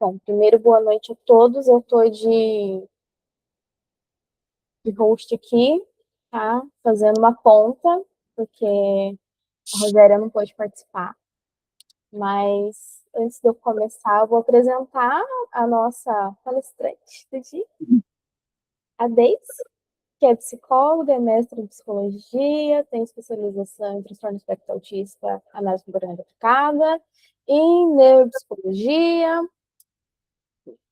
Bom, primeiro, boa noite a todos. Eu tô de host aqui, tá? Fazendo uma ponta, porque a Rogéria não pôde participar. Mas antes de eu começar, eu vou apresentar a nossa palestrante do dia, a Deise, que é psicóloga, é mestre em psicologia, tem especialização em transtorno do espectro autista, análise comportamental aplicada, em neuropsicologia.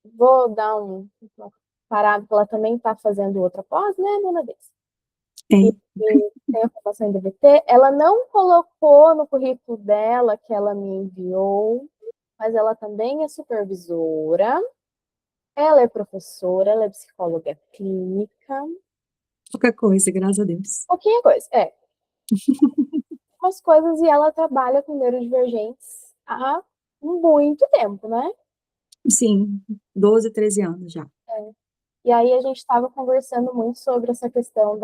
Vou dar uma parada, porque ela também está fazendo outra pós, né, dona Deise? É, E tem a formação em DBT. Ela não colocou no currículo dela que ela me enviou, mas ela também é supervisora, ela é professora, ela é psicóloga clínica, pouca coisa, graças a Deus. pouquinha coisa, umas coisas, e ela trabalha com neurodivergentes há muito tempo, né? Sim, 12, 13 anos já. E aí a gente estava conversando muito sobre essa questão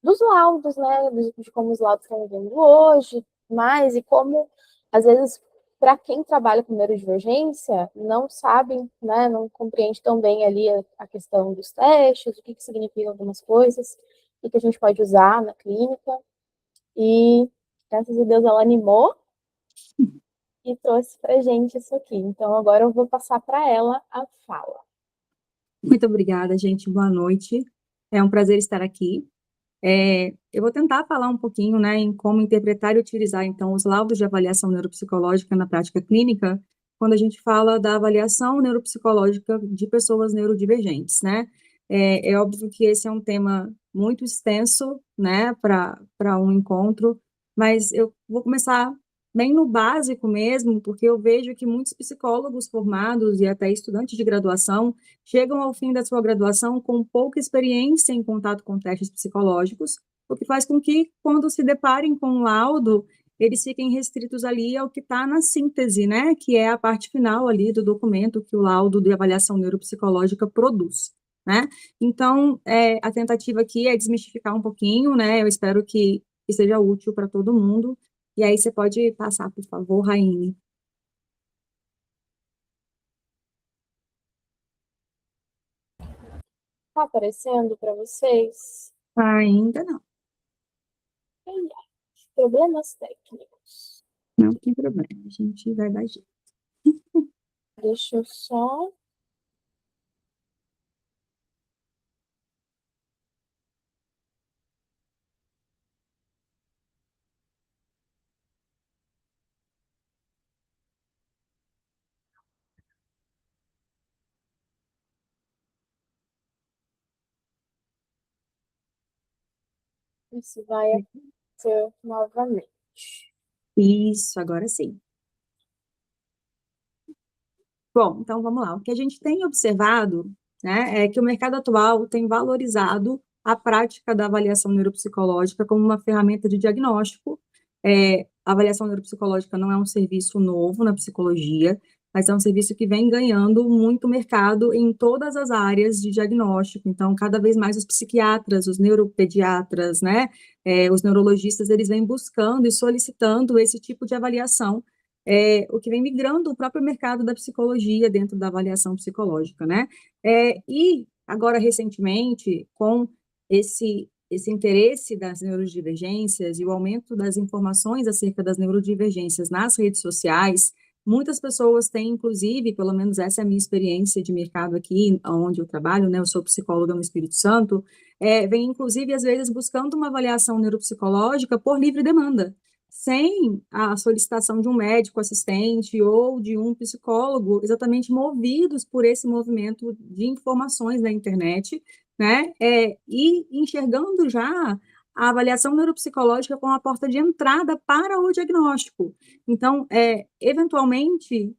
dos laudos, né? De como os laudos estão vindo hoje, mais, e como, às vezes, para quem trabalha com neurodivergência, não sabem, né? Não compreende tão bem ali a questão dos testes, o que significam algumas coisas, o que a gente pode usar na clínica. E, graças a Deus, ela animou e trouxe para gente isso aqui. Então, agora eu vou passar para ela a fala. Muito obrigada, gente. Boa noite. É um prazer estar aqui. Eu vou tentar falar um pouquinho, né, em como interpretar e utilizar, então, os laudos de avaliação neuropsicológica na prática clínica, quando a gente fala da avaliação neuropsicológica de pessoas neurodivergentes, né? É óbvio que esse é um tema muito extenso, né, para um encontro, mas eu vou começar bem no básico mesmo, porque eu vejo que muitos psicólogos formados e até estudantes de graduação chegam ao fim da sua graduação com pouca experiência em contato com testes psicológicos, o que faz com que, quando se deparem com um laudo, eles fiquem restritos ali ao que está na síntese, né, que é a parte final ali do documento que o laudo de avaliação neuropsicológica produz, né? Então, a tentativa aqui é desmistificar um pouquinho, né? Eu espero que seja útil para todo mundo. E aí você pode passar, por favor, Raine. Tá aparecendo para vocês? Ainda não, Problemas técnicos. não tem problema, a gente vai dar jeito. Deixa eu só. Isso vai acontecer novamente. Isso, agora sim. Bom, então vamos lá. O que a gente tem observado, né, é que o mercado atual tem valorizado a prática da avaliação neuropsicológica como uma ferramenta de diagnóstico. A avaliação neuropsicológica não é um serviço novo na psicologia, mas é um serviço que vem ganhando muito mercado em todas as áreas de diagnóstico. Então, cada vez mais os psiquiatras, os neuropediatras, né, os neurologistas, eles vêm buscando e solicitando esse tipo de avaliação, o que vem migrando o próprio mercado da psicologia dentro da avaliação psicológica, né? E agora, recentemente, com esse interesse das neurodivergências e o aumento das informações acerca das neurodivergências nas redes sociais, muitas pessoas têm, inclusive, pelo menos essa é a minha experiência de mercado aqui, onde eu trabalho, né? Eu sou psicóloga no Espírito Santo, vem, inclusive, às vezes, buscando uma avaliação neuropsicológica por livre demanda, sem a solicitação de um médico assistente ou de um psicólogo, exatamente movidos por esse movimento de informações da internet, né? E enxergando já a avaliação neuropsicológica como a porta de entrada para o diagnóstico. Então, eventualmente,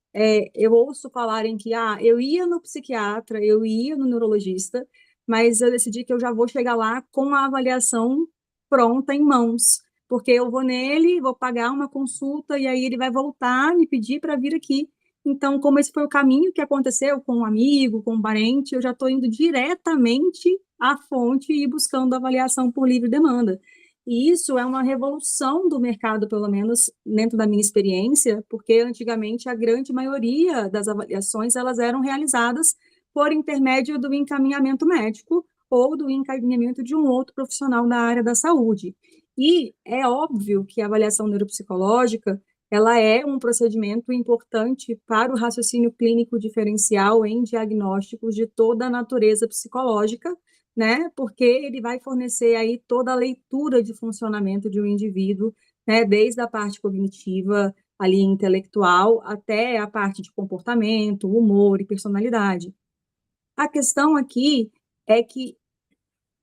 eu ouço falarem que eu ia no psiquiatra, eu ia no neurologista, mas eu decidi que eu já vou chegar lá com a avaliação pronta em mãos, porque eu vou nele, vou pagar uma consulta e aí ele vai voltar me pedir para vir aqui. Então, como esse foi o caminho que aconteceu com um amigo, com um parente, eu já estou indo diretamente à fonte e buscando avaliação por livre demanda. E isso é uma revolução do mercado, pelo menos dentro da minha experiência, porque antigamente a grande maioria das avaliações elas eram realizadas por intermédio do encaminhamento médico ou do encaminhamento de um outro profissional da área da saúde. E é óbvio que a avaliação neuropsicológica ela é um procedimento importante para o raciocínio clínico diferencial em diagnósticos de toda a natureza psicológica, né? Porque ele vai fornecer aí toda a leitura de funcionamento de um indivíduo, né? Desde a parte cognitiva, ali intelectual, até a parte de comportamento, humor e personalidade. A questão aqui é que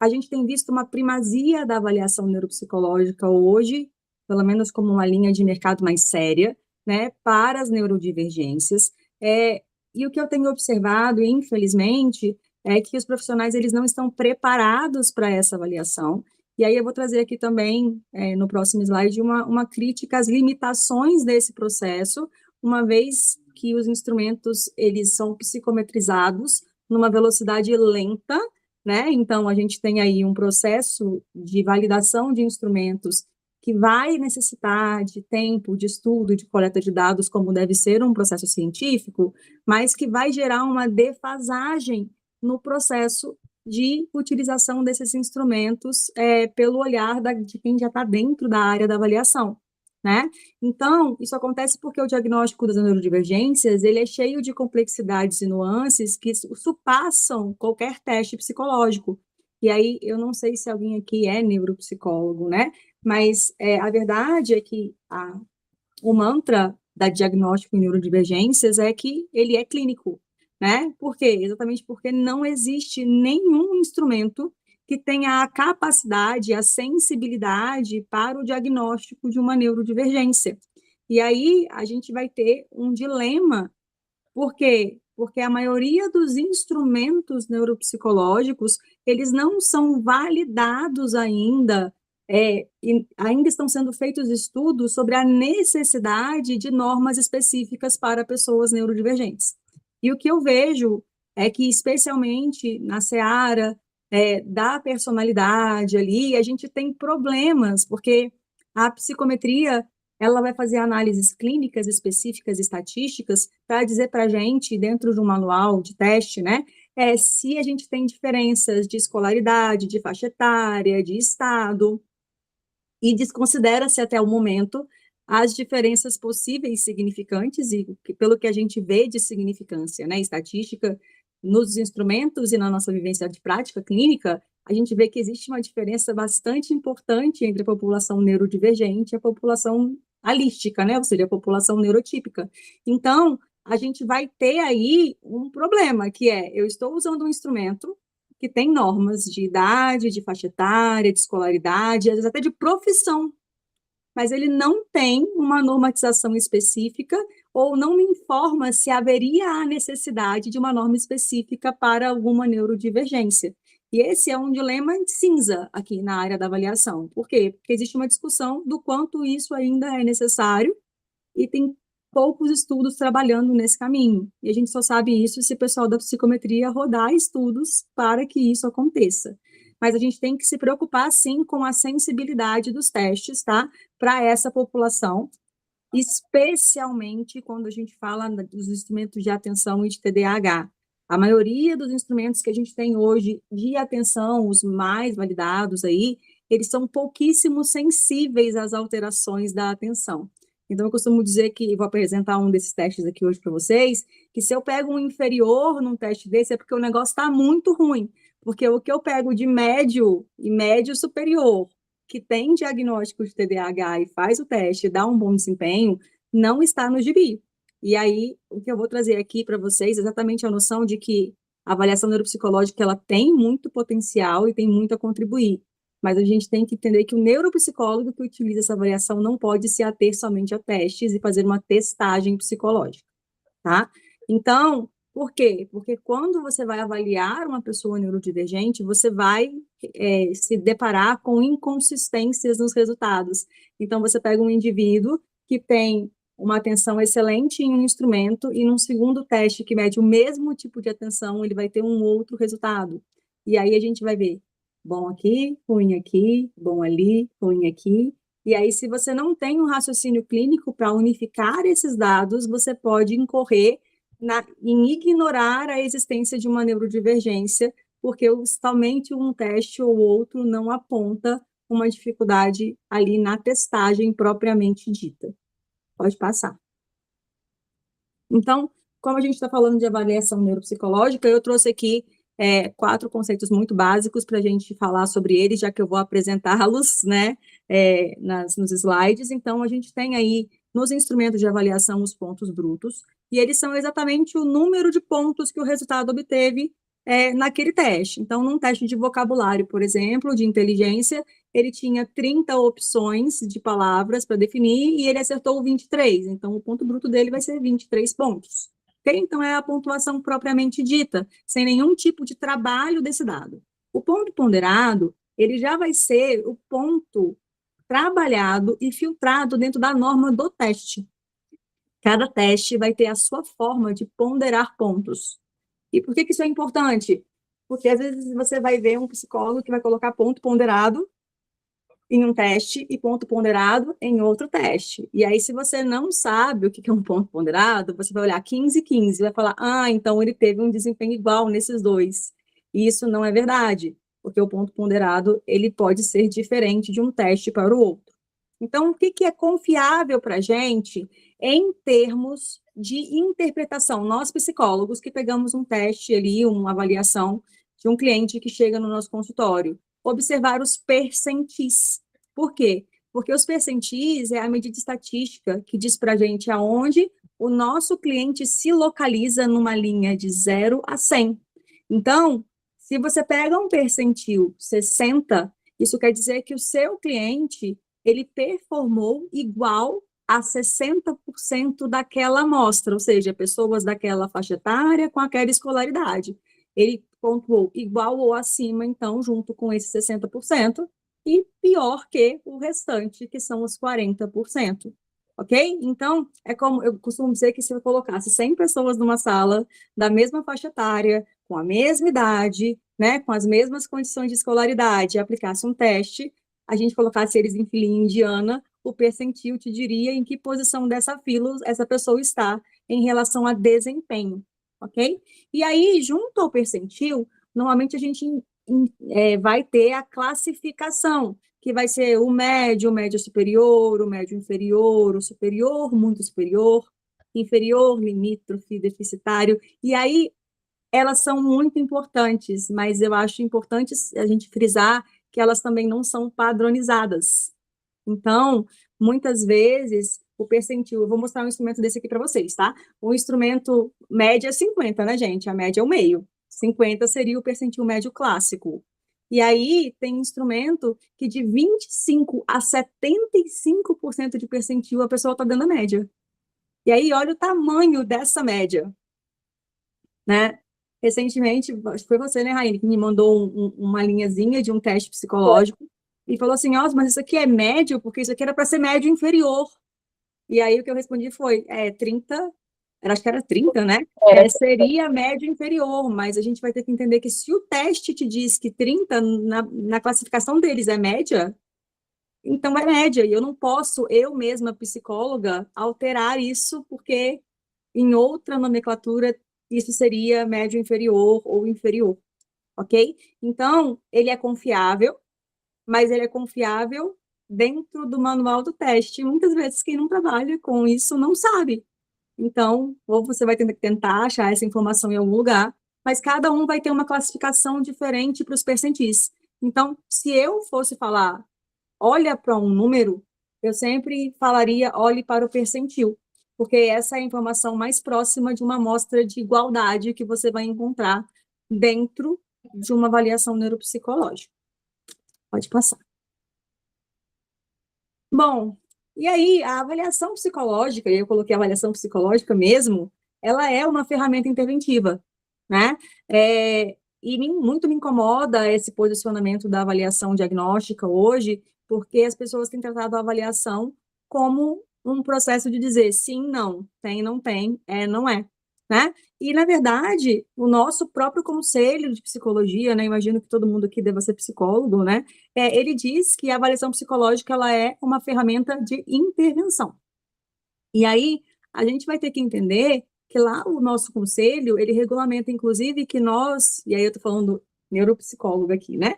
a gente tem visto uma primazia da avaliação neuropsicológica hoje, pelo menos como uma linha de mercado mais séria, né, para as neurodivergências. E o que eu tenho observado, infelizmente, é que os profissionais eles não estão preparados para essa avaliação. E aí eu vou trazer aqui também, no próximo slide, uma crítica às limitações desse processo, uma vez que os instrumentos eles são psicometrizados numa velocidade lenta, né? Então, a gente tem aí um processo de validação de instrumentos que vai necessitar de tempo, de estudo, de coleta de dados, como deve ser um processo científico, mas que vai gerar uma defasagem no processo de utilização desses instrumentos pelo olhar de quem já está dentro da área da avaliação, né? Então, isso acontece porque o diagnóstico das neurodivergências, ele é cheio de complexidades e nuances que surpassam qualquer teste psicológico. E aí, eu não sei se alguém aqui é neuropsicólogo, né? Mas a verdade é que o mantra da diagnóstico em neurodivergências é que ele é clínico, né? Por quê? Exatamente porque não existe nenhum instrumento que tenha a capacidade, a sensibilidade para o diagnóstico de uma neurodivergência. E aí a gente vai ter um dilema. Por quê? Porque a maioria dos instrumentos neuropsicológicos, eles não são validados ainda, e ainda estão sendo feitos estudos sobre a necessidade de normas específicas para pessoas neurodivergentes. E o que eu vejo é que, especialmente na seara da personalidade ali, a gente tem problemas, porque a psicometria ela vai fazer análises clínicas específicas, estatísticas, para dizer para a gente, dentro de um manual de teste, né, se a gente tem diferenças de escolaridade, de faixa etária, de estado, e desconsidera-se até o momento as diferenças possíveis significantes, e pelo que a gente vê de significância, né, estatística, nos instrumentos e na nossa vivência de prática clínica, a gente vê que existe uma diferença bastante importante entre a população neurodivergente e a população alística, né? Ou seja, a população neurotípica. Então, a gente vai ter aí um problema, que eu estou usando um instrumento que tem normas de idade, de faixa etária, de escolaridade, às vezes até de profissão, mas ele não tem uma normatização específica ou não me informa se haveria a necessidade de uma norma específica para alguma neurodivergência. E esse é um dilema cinza aqui na área da avaliação. Por quê? Porque existe uma discussão do quanto isso ainda é necessário e tem poucos estudos trabalhando nesse caminho. E a gente só sabe isso se o pessoal da psicometria rodar estudos para que isso aconteça. Mas a gente tem que se preocupar, sim, com a sensibilidade dos testes, tá? Para essa população, especialmente quando a gente fala dos instrumentos de atenção e de TDAH. A maioria dos instrumentos que a gente tem hoje de atenção, os mais validados aí, eles são pouquíssimo sensíveis às alterações da atenção. Então, eu costumo dizer que, vou apresentar um desses testes aqui hoje para vocês, que se eu pego um inferior num teste desse, é porque o negócio está muito ruim. Porque o que eu pego de médio e médio superior, que tem diagnóstico de TDAH e faz o teste e dá um bom desempenho, não está no gibi. E aí, o que eu vou trazer aqui para vocês é exatamente a noção de que a avaliação neuropsicológica ela tem muito potencial e tem muito a contribuir. Mas a gente tem que entender que o neuropsicólogo que utiliza essa avaliação não pode se ater somente a testes e fazer uma testagem psicológica, tá? Então, por quê? Porque quando você vai avaliar uma pessoa neurodivergente, você vai se deparar com inconsistências nos resultados. Então, você pega um indivíduo que tem uma atenção excelente em um instrumento e num segundo teste que mede o mesmo tipo de atenção, ele vai ter um outro resultado. E aí a gente vai ver bom aqui, bom ali, ruim aqui. E aí, se você não tem um raciocínio clínico para unificar esses dados, você pode incorrer em ignorar a existência de uma neurodivergência, porque somente um teste ou outro não aponta uma dificuldade ali na testagem propriamente dita. Pode passar. Então, como a gente está falando de avaliação neuropsicológica, eu trouxe aqui 4 conceitos muito básicos para a gente falar sobre eles, já que eu vou apresentá-los, né, nos slides. Então, a gente tem aí nos instrumentos de avaliação os pontos brutos, e eles são exatamente o número de pontos que o resultado obteve naquele teste. Então, num teste de vocabulário, por exemplo, de inteligência, ele tinha 30 opções de palavras para definir e ele acertou 23. Então, o ponto bruto dele vai ser 23 pontos. Okay? Então, é a pontuação propriamente dita, sem nenhum tipo de trabalho desse dado. O ponto ponderado, ele já vai ser o ponto trabalhado e filtrado dentro da norma do teste. Cada teste vai ter a sua forma de ponderar pontos. E por que isso é importante? Porque, às vezes, você vai ver um psicólogo que vai colocar ponto ponderado em um teste e ponto ponderado em outro teste. E aí, se você não sabe o que é um ponto ponderado, você vai olhar 15 e 15 e vai falar, então ele teve um desempenho igual nesses dois. E isso não é verdade, porque o ponto ponderado, ele pode ser diferente de um teste para o outro. Então, o que é confiável para a gente em termos de interpretação? Nós, psicólogos, que pegamos um teste ali, uma avaliação de um cliente que chega no nosso consultório, observar os percentis. Por quê? Porque os percentis é a medida estatística que diz para a gente aonde o nosso cliente se localiza numa linha de 0 a 100. Então, se você pega um percentil 60, isso quer dizer que o seu cliente ele performou igual a 60% daquela amostra, ou seja, pessoas daquela faixa etária com aquela escolaridade. Ele pontuou igual ou acima, então, junto com esse 60%, e pior que o restante, que são os 40%. Ok? Então, é como eu costumo dizer que se eu colocasse 100 pessoas numa sala da mesma faixa etária, com a mesma idade, né, com as mesmas condições de escolaridade, e aplicasse um teste, a gente colocasse eles em filinha indiana, o percentil te diria em que posição dessa fila essa pessoa está em relação a desempenho, ok? E aí, junto ao percentil, normalmente a gente vai ter a classificação, que vai ser o médio superior, o médio inferior, o superior, muito superior, inferior, limítrofe, deficitário, e aí elas são muito importantes, mas eu acho importante a gente frisar que elas também não são padronizadas. Então, muitas vezes, o percentil, eu vou mostrar um instrumento desse aqui para vocês, tá? O instrumento média é 50, né, gente? A média é o meio. 50 seria o percentil médio clássico. E aí, tem instrumento que de 25 a 75% de percentil a pessoa está dando a média. E aí, olha o tamanho dessa média, né? Recentemente, acho que foi você, né, Raine, que me mandou uma linhazinha de um teste psicológico e falou assim, mas isso aqui é médio, porque isso aqui era para ser médio inferior. E aí o que eu respondi foi, 30, acho que era 30, né? Seria médio inferior, mas a gente vai ter que entender que se o teste te diz que 30, na classificação deles é média, então é média, e eu não posso, eu mesma, psicóloga, alterar isso, porque em outra nomenclatura isso seria médio inferior ou inferior, ok? Então, ele é confiável, mas ele é confiável dentro do manual do teste. Muitas vezes quem não trabalha com isso não sabe. Então, ou você vai ter que tentar achar essa informação em algum lugar, mas cada um vai ter uma classificação diferente para os percentis. Então, se eu fosse falar, olha para um número, eu sempre falaria, olhe para o percentil, porque essa é a informação mais próxima de uma amostra de igualdade que você vai encontrar dentro de uma avaliação neuropsicológica. Pode passar. Bom, e aí, a avaliação psicológica, e eu coloquei a avaliação psicológica mesmo, ela é uma ferramenta interventiva, né? E muito me incomoda esse posicionamento da avaliação diagnóstica hoje, porque as pessoas têm tratado a avaliação como um processo de dizer sim, não, tem, não tem, não é, né? E, na verdade, o nosso próprio conselho de psicologia, né? Imagino que todo mundo aqui deva ser psicólogo, né? Ele diz que a avaliação psicológica ela é uma ferramenta de intervenção. E aí, a gente vai ter que entender que lá o nosso conselho, ele regulamenta, inclusive, que nós, e aí eu estou falando neuropsicólogo aqui, né?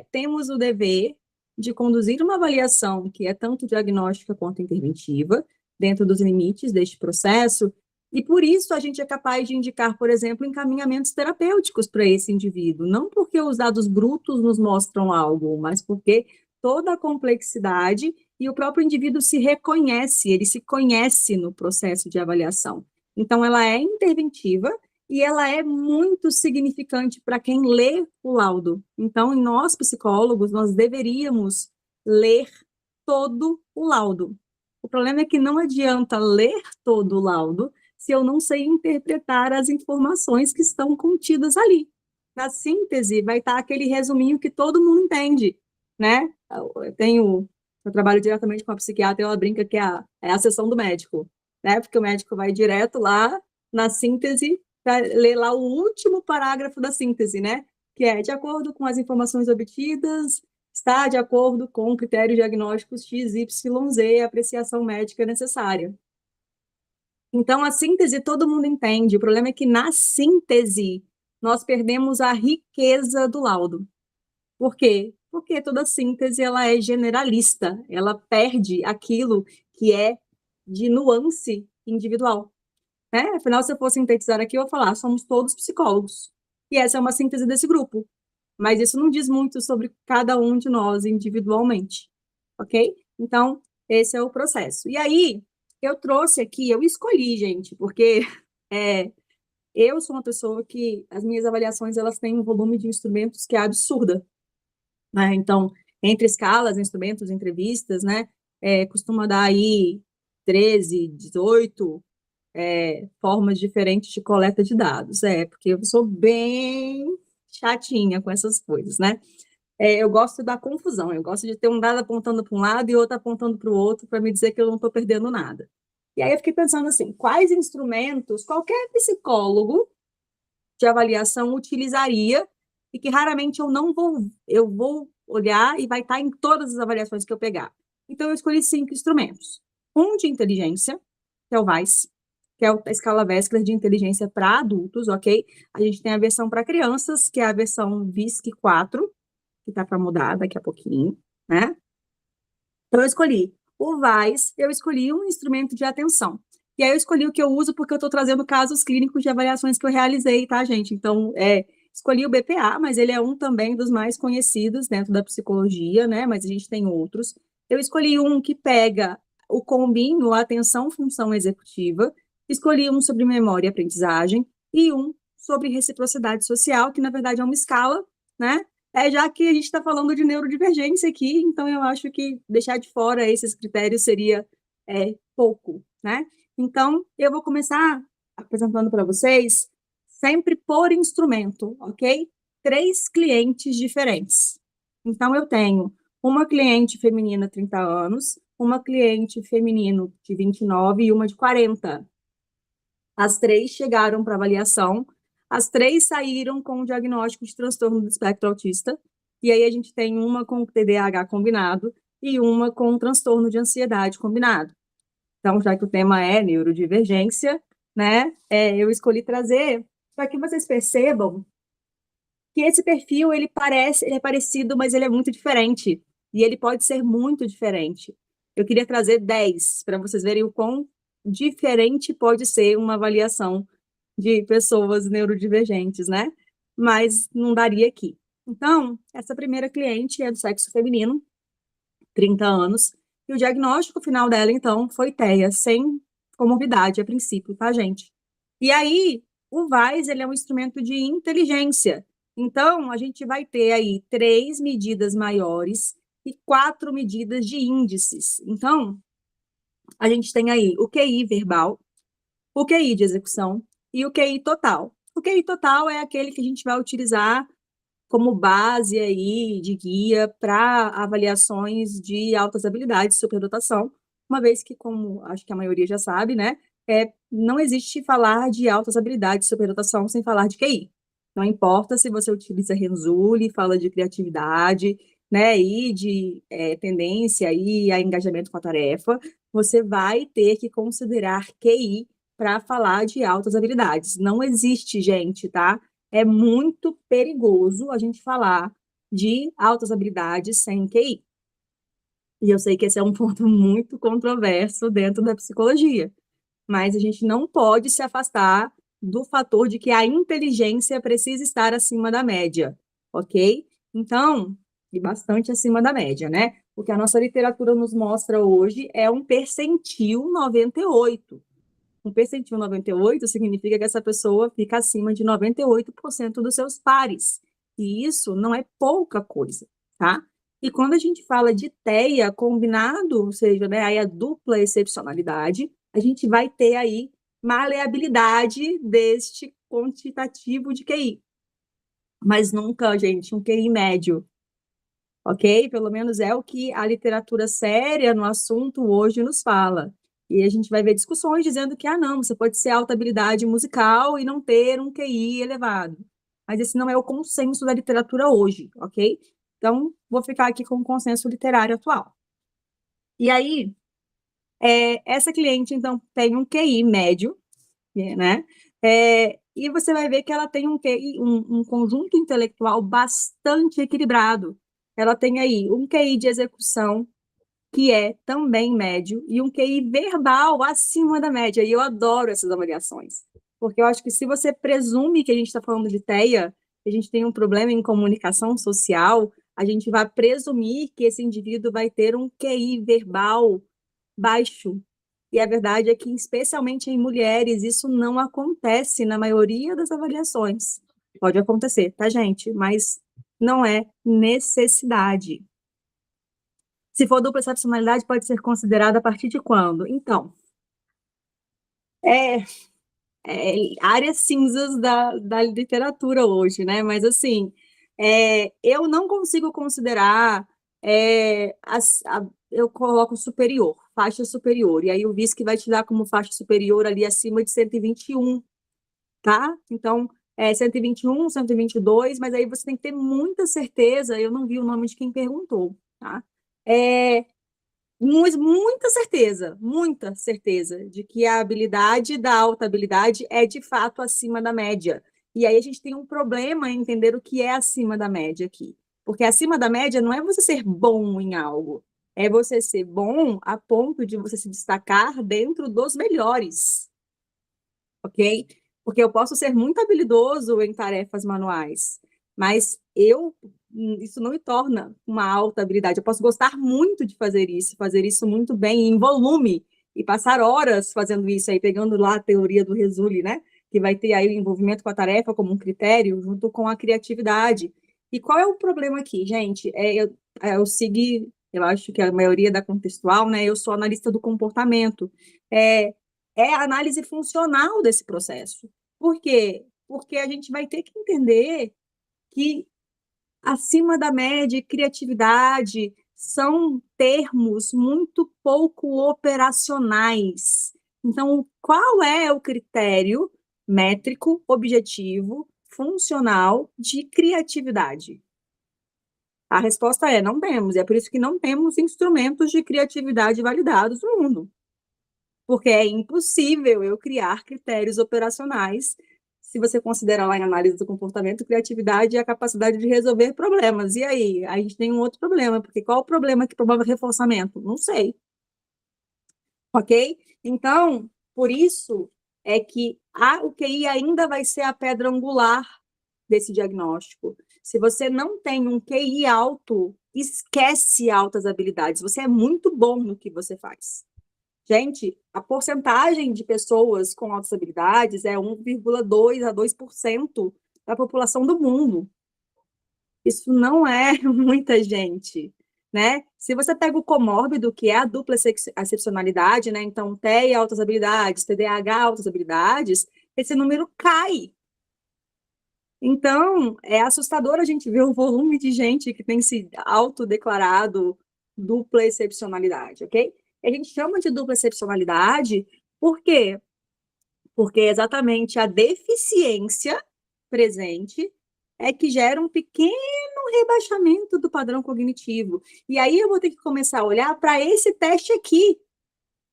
Temos o dever de conduzir uma avaliação que é tanto diagnóstica quanto interventiva, dentro dos limites deste processo, e por isso a gente é capaz de indicar, por exemplo, encaminhamentos terapêuticos para esse indivíduo, não porque os dados brutos nos mostram algo, mas porque toda a complexidade e o próprio indivíduo se reconhece, ele se conhece no processo de avaliação. Então, ela é interventiva e ela é muito significante para quem lê o laudo. Então, nós, psicólogos, nós deveríamos ler todo o laudo. O problema é que não adianta ler todo o laudo se eu não sei interpretar as informações que estão contidas ali. Na síntese, vai estar aquele resuminho que todo mundo entende, né? Eu trabalho diretamente com a psiquiatra, ela brinca que é a sessão do médico, né? Porque o médico vai direto lá na síntese para ler lá o último parágrafo da síntese, né? Que é de acordo com as informações obtidas, está de acordo com critérios diagnósticos X, Y, Z, a apreciação médica necessária. Então, a síntese todo mundo entende. O problema é que na síntese nós perdemos a riqueza do laudo. Por quê? Porque toda síntese ela é generalista, ela perde aquilo que é de nuance individual. Né? Afinal, se eu for sintetizar aqui, eu vou falar, somos todos psicólogos. E essa é uma síntese desse grupo. Mas isso não diz muito sobre cada um de nós individualmente. Ok? Então, esse é o processo. E aí, eu trouxe aqui, eu escolhi, gente, porque é, eu sou uma pessoa que as minhas avaliações elas têm um volume de instrumentos que é absurda. Né? Então, entre escalas, instrumentos, entrevistas, né, costuma dar aí 13, 18 formas diferentes de coleta de dados. Porque eu sou bem chatinha com essas coisas, né? Eu gosto da confusão, eu gosto de ter um dado apontando para um lado e outro apontando para o outro para me dizer que eu não estou perdendo nada. E aí eu fiquei pensando assim, quais instrumentos qualquer psicólogo de avaliação utilizaria e que raramente eu vou olhar e vai estar em todas as avaliações que eu pegar. Então, eu escolhi 5 instrumentos. Um de inteligência, que é o VAIS, que é a escala Wechsler de inteligência para adultos, ok? A gente tem a versão para crianças, que é a versão VISC 4, que está para mudar daqui a pouquinho, né? Então, eu escolhi o VAIS, eu escolhi um instrumento de atenção. E aí eu escolhi o que eu uso porque eu estou trazendo casos clínicos de avaliações que eu realizei, tá, gente? Então, escolhi o BPA, mas ele é um também dos mais conhecidos dentro da psicologia, né? Mas a gente tem outros. Eu escolhi um que pega o combinho, a atenção, função executiva. Escolhi um sobre memória e aprendizagem e um sobre reciprocidade social, que na verdade é uma escala, né? Já que a gente está falando de neurodivergência aqui, então eu acho que deixar de fora esses critérios seria pouco, né? Então, eu vou começar apresentando para vocês, sempre por instrumento, ok? 3 clientes diferentes. Então, eu tenho uma cliente feminina, 30 anos, uma cliente feminino de 29 e uma de 40. As 3 chegaram para avaliação, as 3 saíram com o diagnóstico de transtorno do espectro autista, e aí a gente tem uma com TDAH combinado e uma com transtorno de ansiedade combinado. Então, já que o tema é neurodivergência, né, eu escolhi trazer para que vocês percebam que esse perfil, ele é parecido, mas ele é muito diferente, e ele pode ser muito diferente. Eu queria trazer 10 para vocês verem o quão diferente pode ser uma avaliação de pessoas neurodivergentes, né? Mas não daria aqui. Então, essa primeira cliente é do sexo feminino, 30 anos, e o diagnóstico final dela, então, foi TEA, sem comorbidade a princípio, tá, gente? E aí, o VAIS, ele é um instrumento de inteligência. Então, a gente vai ter aí 3 medidas maiores e 4 medidas de índices. Então, a gente tem aí o QI verbal, o QI de execução e o QI total. O QI total é aquele que a gente vai utilizar como base aí de guia para avaliações de altas habilidades, superdotação, uma vez que, como acho que a maioria já sabe, né, não existe falar de altas habilidades, superdotação, sem falar de QI. Não importa se você utiliza Renzulli, fala de criatividade, né, e de tendência e a engajamento com a tarefa, você vai ter que considerar QI para falar de altas habilidades. Não existe, gente, tá? É muito perigoso a gente falar de altas habilidades sem QI. E eu sei que esse é um ponto muito controverso dentro da psicologia, mas a gente não pode se afastar do fator de que a inteligência precisa estar acima da média, ok? Então, e bastante acima da média, né? O que a nossa literatura nos mostra hoje é um percentil 98. Um percentil 98 significa que essa pessoa fica acima de 98% dos seus pares. E isso não é pouca coisa, tá? E quando a gente fala de TEA combinado, ou seja, né, aí a dupla excepcionalidade, a gente vai ter aí maleabilidade deste quantitativo de QI. Mas nunca, gente, um QI médio, ok? Pelo menos é o que a literatura séria no assunto hoje nos fala. E a gente vai ver discussões dizendo que, não, você pode ser alta habilidade musical e não ter um QI elevado. Mas esse não é o consenso da literatura hoje, ok? Então, vou ficar aqui com o consenso literário atual. E aí, essa cliente, então, tem um QI médio, né? E você vai ver que ela tem um QI, um conjunto intelectual bastante equilibrado. Ela tem aí um QI de execução, que é também médio, e um QI verbal acima da média. E eu adoro essas avaliações, porque eu acho que se você presume que a gente está falando de TEA, que a gente tem um problema em comunicação social, a gente vai presumir que esse indivíduo vai ter um QI verbal baixo. E a verdade é que, especialmente em mulheres, isso não acontece na maioria das avaliações. Pode acontecer, tá, gente? Mas não é necessidade. Se for dupla excepcionalidade, pode ser considerada a partir de quando? Então, é, áreas cinzas da literatura hoje, né? Mas, assim, eu não consigo considerar, eu coloco superior, faixa superior, e aí o VISC vai te dar como faixa superior ali acima de 121, tá? Então, 121, 122, mas aí você tem que ter muita certeza, eu não vi o nome de quem perguntou, tá? Muita certeza de que a habilidade da alta habilidade é de fato acima da média. E aí a gente tem um problema em entender o que é acima da média aqui. Porque acima da média não é você ser bom em algo, é você ser bom a ponto de você se destacar dentro dos melhores, ok? Porque eu posso ser muito habilidoso em tarefas manuais, mas isso não me torna uma alta habilidade. Eu posso gostar muito de fazer isso muito bem, em volume, e passar horas fazendo isso aí, pegando lá a teoria do Renzulli, né? Que vai ter aí o envolvimento com a tarefa como um critério, junto com a criatividade. E qual é o problema aqui, gente? Eu segui, eu acho que a maioria da contextual, né? Eu sou analista do comportamento. É, a análise funcional desse processo. Por quê? Porque a gente vai ter que entender que acima da média e criatividade são termos muito pouco operacionais. Então, qual é o critério métrico, objetivo, funcional de criatividade? A resposta é: não temos, e é por isso que não temos instrumentos de criatividade validados no mundo. Porque é impossível eu criar critérios operacionais se você considerar lá em análise do comportamento, criatividade e a capacidade de resolver problemas. E aí? A gente tem um outro problema, porque qual o problema que promove reforçamento? Não sei. Ok? Então, por isso é que o QI ainda vai ser a pedra angular desse diagnóstico. Se você não tem um QI alto, esquece altas habilidades. Você é muito bom no que você faz. Gente, a porcentagem de pessoas com altas habilidades é 1,2 a 2% da população do mundo. Isso não é muita gente, né? Se você pega o comórbido, que é a dupla excepcionalidade, né? Então, TEA, altas habilidades, TDAH, altas habilidades, esse número cai. Então, é assustador a gente ver o volume de gente que tem se autodeclarado dupla excepcionalidade, ok? A gente chama de dupla excepcionalidade, por quê? porque é exatamente a deficiência presente é que gera um pequeno rebaixamento do padrão cognitivo. E aí eu vou ter que começar a olhar para esse teste aqui,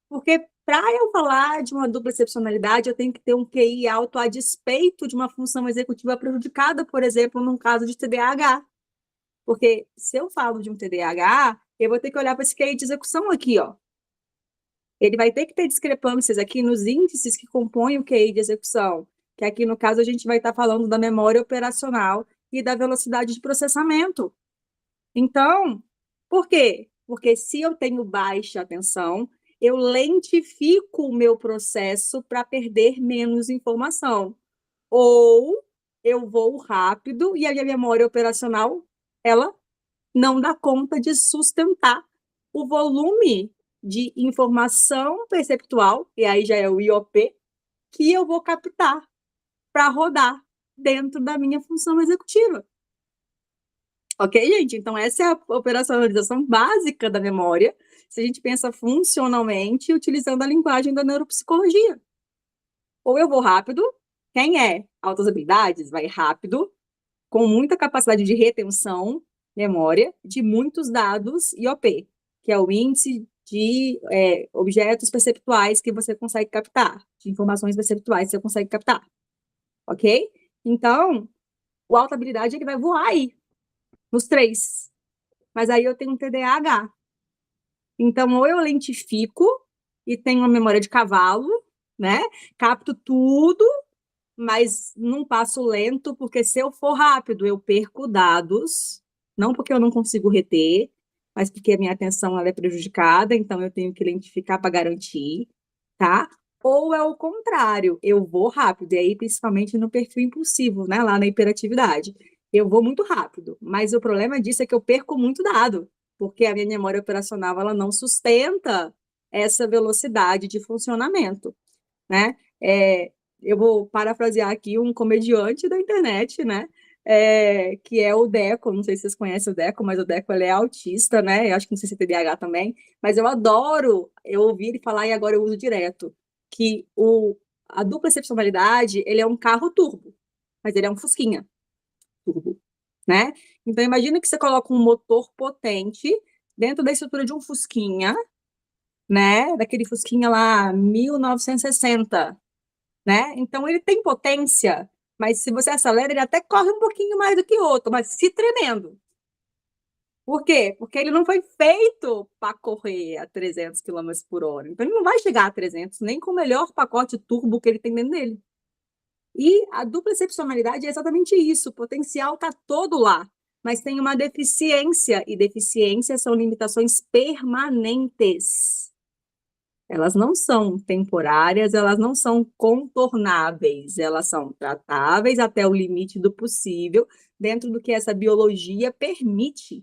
porque para eu falar de uma dupla excepcionalidade, eu tenho que ter um QI alto a despeito de uma função executiva prejudicada, por exemplo, num caso de TDAH. Porque se eu falo de um TDAH, eu vou ter que olhar para esse QI de execução aqui, ó. Ele vai ter que ter discrepâncias aqui nos índices que compõem o QI de execução, que aqui no caso a gente vai estar falando da memória operacional e da velocidade de processamento. Então, por quê? Porque se eu tenho baixa atenção, eu lentifico o meu processo para perder menos informação. Ou eu vou rápido e a minha memória operacional, ela não dá conta de sustentar o volume de informação perceptual, e aí já é o IOP, que eu vou captar para rodar dentro da minha função executiva. Ok, gente? Então, essa é a operacionalização básica da memória, se a gente pensa funcionalmente, utilizando a linguagem da neuropsicologia. Ou eu vou rápido, quem é altas habilidades vai rápido, com muita capacidade de retenção, memória, de muitos dados IOP, que é o índice de objetos perceptuais que você consegue captar, de informações perceptuais que você consegue captar. Ok? Então, o alta habilidade ele vai voar aí, nos três. Mas aí eu tenho um TDAH. Então, ou eu lentifico e tenho uma memória de cavalo, né? Capto tudo, mas num passo lento, porque se eu for rápido, eu perco dados, não porque eu não consigo reter, mas porque a minha atenção ela é prejudicada, então eu tenho que lentificar para garantir, tá? Ou é o contrário, eu vou rápido, e aí principalmente no perfil impulsivo, né? Lá na hiperatividade. Eu vou muito rápido, mas o problema disso é que eu perco muito dado, porque a minha memória operacional ela não sustenta essa velocidade de funcionamento, né? Eu vou parafrasear aqui um comediante da internet, né? Que é o Deco, não sei se vocês conhecem o Deco, mas o Deco ele é autista, né? Eu acho que não sei se é TDAH também, mas eu adoro eu ouvir ele falar e agora eu uso direto, que a dupla excepcionalidade, ele é um carro turbo, mas ele é um fusquinha turbo, né? Então imagina que você coloca um motor potente dentro da estrutura de um fusquinha, né? Daquele fusquinha lá, 1960, né? Então ele tem potência, mas se você acelera, ele até corre um pouquinho mais do que o outro, mas se tremendo. Por quê? Porque ele não foi feito para correr a 300 quilômetros por hora. Então ele não vai chegar a 300, nem com o melhor pacote turbo que ele tem dentro dele. E a dupla excepcionalidade é exatamente isso, o potencial está todo lá, mas tem uma deficiência, e deficiências são limitações permanentes. Elas não são temporárias, elas não são contornáveis, elas são tratáveis até o limite do possível, dentro do que essa biologia permite.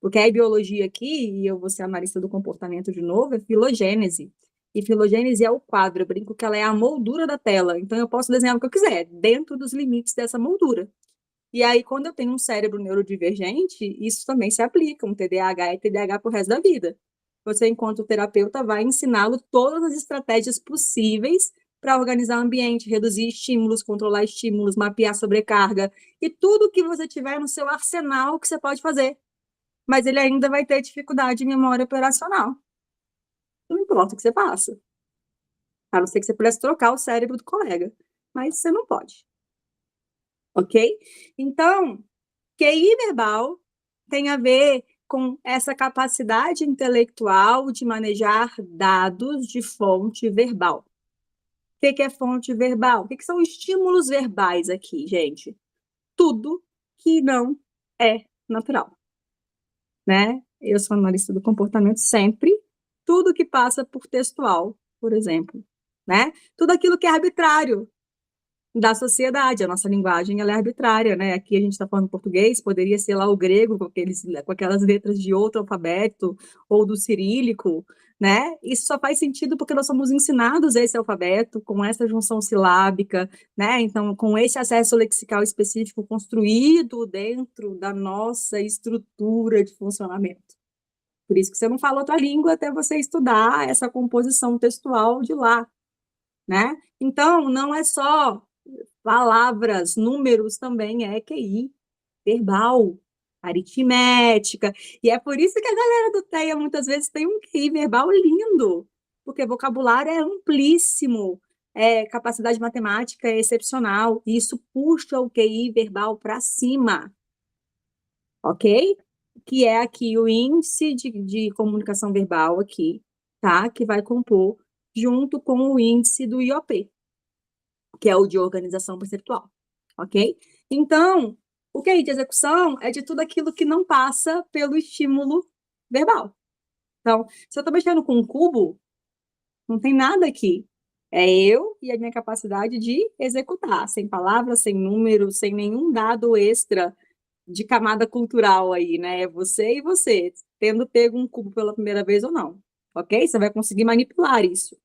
Porque a biologia aqui, e eu vou ser analista do comportamento de novo, é filogênese. E filogênese é o quadro, eu brinco que ela é a moldura da tela, então eu posso desenhar o que eu quiser, dentro dos limites dessa moldura. E aí, quando eu tenho um cérebro neurodivergente, isso também se aplica, um TDAH é TDAH pro resto da vida. Você, enquanto terapeuta, vai ensiná-lo todas as estratégias possíveis para organizar o ambiente, reduzir estímulos, controlar estímulos, mapear sobrecarga e tudo que você tiver no seu arsenal que você pode fazer. Mas ele ainda vai ter dificuldade em memória operacional. Não importa o que você faça. A não ser que você pudesse trocar o cérebro do colega. Mas você não pode. Ok? Então, QI verbal tem a ver com essa capacidade intelectual de manejar dados de fonte verbal. O que é fonte verbal? O que são estímulos verbais aqui, gente? Tudo que não é natural, né? Eu sou analista do comportamento sempre. Tudo que passa por textual, por exemplo, né? Tudo aquilo que é arbitrário da sociedade. A nossa linguagem ela é arbitrária, né? Aqui a gente está falando português, poderia ser lá o grego com aquelas letras de outro alfabeto ou do cirílico, né? Isso só faz sentido porque nós somos ensinados esse alfabeto com essa junção silábica, né? Então, com esse acesso lexical específico construído dentro da nossa estrutura de funcionamento. Por isso que você não fala outra língua até você estudar essa composição textual de lá. né? Então, não é só palavras, números, também é QI verbal, aritmética. E é por isso que a galera do TEA muitas vezes tem um QI verbal lindo, porque vocabulário é amplíssimo, capacidade matemática é excepcional, e isso puxa o QI verbal para cima, ok? Que é aqui o índice de comunicação verbal aqui, tá? Que vai compor junto com o índice do IOP, que é o de organização perceptual, ok? Então, o QI de execução é de tudo aquilo que não passa pelo estímulo verbal. Então, se eu estou mexendo com um cubo, não tem nada aqui. É eu e a minha capacidade de executar, sem palavras, sem números, sem nenhum dado extra de camada cultural aí, né? É você e você, tendo pego um cubo pela primeira vez ou não, ok? Você vai conseguir manipular isso.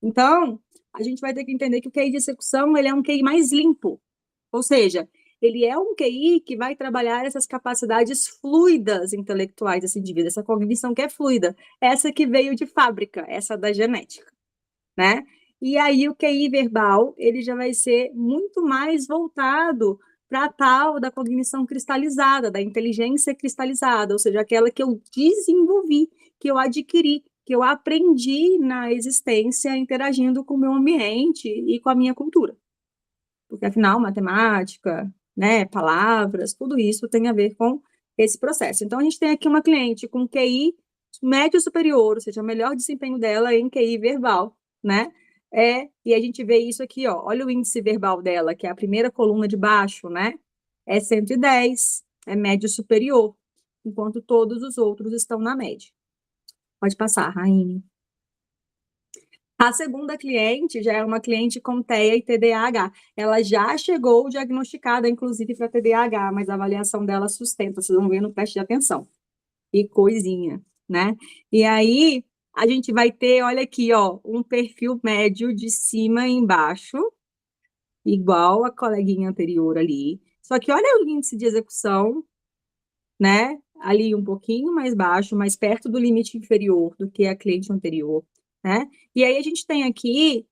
Então, a gente vai ter que entender que o QI de execução ele é um QI mais limpo, ou seja, ele é um QI que vai trabalhar essas capacidades fluidas intelectuais desse indivíduo, essa cognição que é fluida, essa que veio de fábrica, essa da genética, né? E aí o QI verbal, ele já vai ser muito mais voltado para a tal da cognição cristalizada, da inteligência cristalizada, ou seja, aquela que eu desenvolvi, que eu adquiri, que eu aprendi na existência interagindo com o meu ambiente e com a minha cultura. Porque, afinal, matemática, né, palavras, tudo isso tem a ver com esse processo. Então, a gente tem aqui uma cliente com QI médio superior, ou seja, o melhor desempenho dela em QI verbal, né? E a gente vê isso aqui, ó. Olha o índice verbal dela, que é a primeira coluna de baixo, né? É 110, é médio superior, enquanto todos os outros estão na média. Pode passar, Raine. A segunda cliente já é uma cliente com TEA e TDAH. Ela já chegou diagnosticada, inclusive, para TDAH, mas a avaliação dela sustenta, vocês vão ver no teste de atenção. E coisinha, né? E aí, a gente vai ter, olha aqui, ó, um perfil médio de cima e embaixo, igual a coleguinha anterior ali. Só que olha o índice de execução, né? Ali um pouquinho mais baixo, mais perto do limite inferior do que a cliente anterior, né? E aí a gente tem aqui,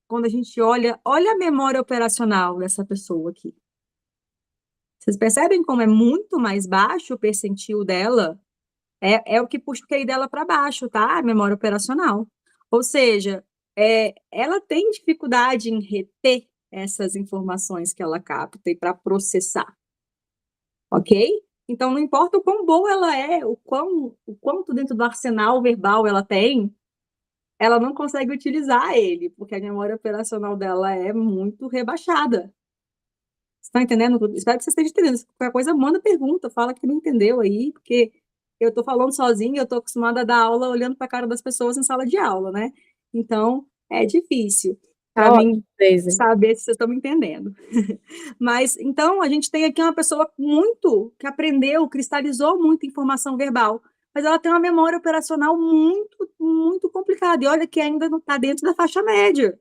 quando a gente olha a memória operacional dessa pessoa aqui. Vocês percebem como é muito mais baixo o percentil dela? É o que puxa o QI dela para baixo, tá? A memória operacional. Ou seja, ela tem dificuldade em reter essas informações que ela capta e para processar, ok? Então, não importa o quão boa ela é, o quanto dentro do arsenal verbal ela tem, ela não consegue utilizar ele, porque a memória operacional dela é muito rebaixada. Você está entendendo? Espero que você esteja entendendo. Se qualquer coisa, manda pergunta, fala que não entendeu aí, porque eu estou falando sozinha, eu estou acostumada a dar aula olhando para a cara das pessoas em sala de aula, né? Então, é difícil para Tá mim ótimo, Daisy. saber se vocês estão me entendendo. Mas, então, a gente tem aqui uma pessoa que aprendeu, cristalizou muita informação verbal, mas ela tem uma memória operacional muito, muito complicada. E olha que ainda não está dentro da faixa média.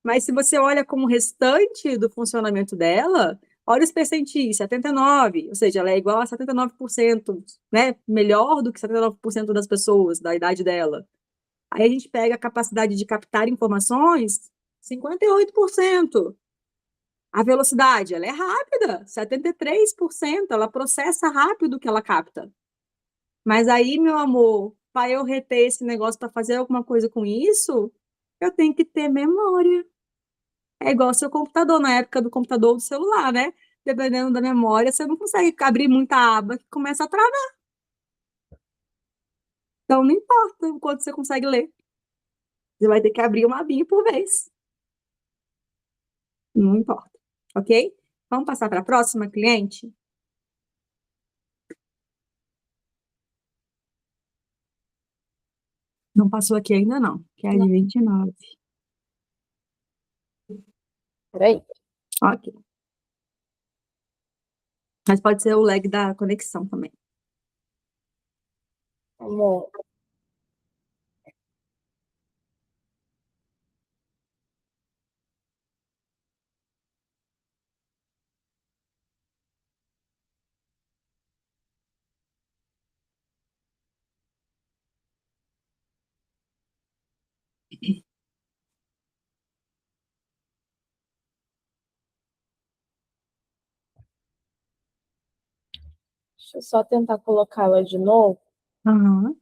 Mas se você olha como restante do funcionamento dela, olha os percentis, 79, ou seja, ela é igual a 79%, né? Melhor do que 79% das pessoas da idade dela. Aí a gente pega a capacidade de captar informações, 58%. A velocidade, ela é rápida, 73%, ela processa rápido o que ela capta. Mas aí, meu amor, para eu reter esse negócio, para fazer alguma coisa com isso, eu tenho que ter memória. É igual ao seu computador, na época do computador ou do celular, né? Dependendo da memória, você não consegue abrir muita aba que começa a travar. Então, não importa o quanto você consegue ler. Você vai ter que abrir uma abinha por vez. Não importa. Ok? Vamos passar para a próxima cliente? Não passou aqui ainda não, que é a de Não, 29. peraí. Ok. Mas pode ser o lag da conexão também. Vamos. Deixa eu só tentar colocá-la de novo. Aham.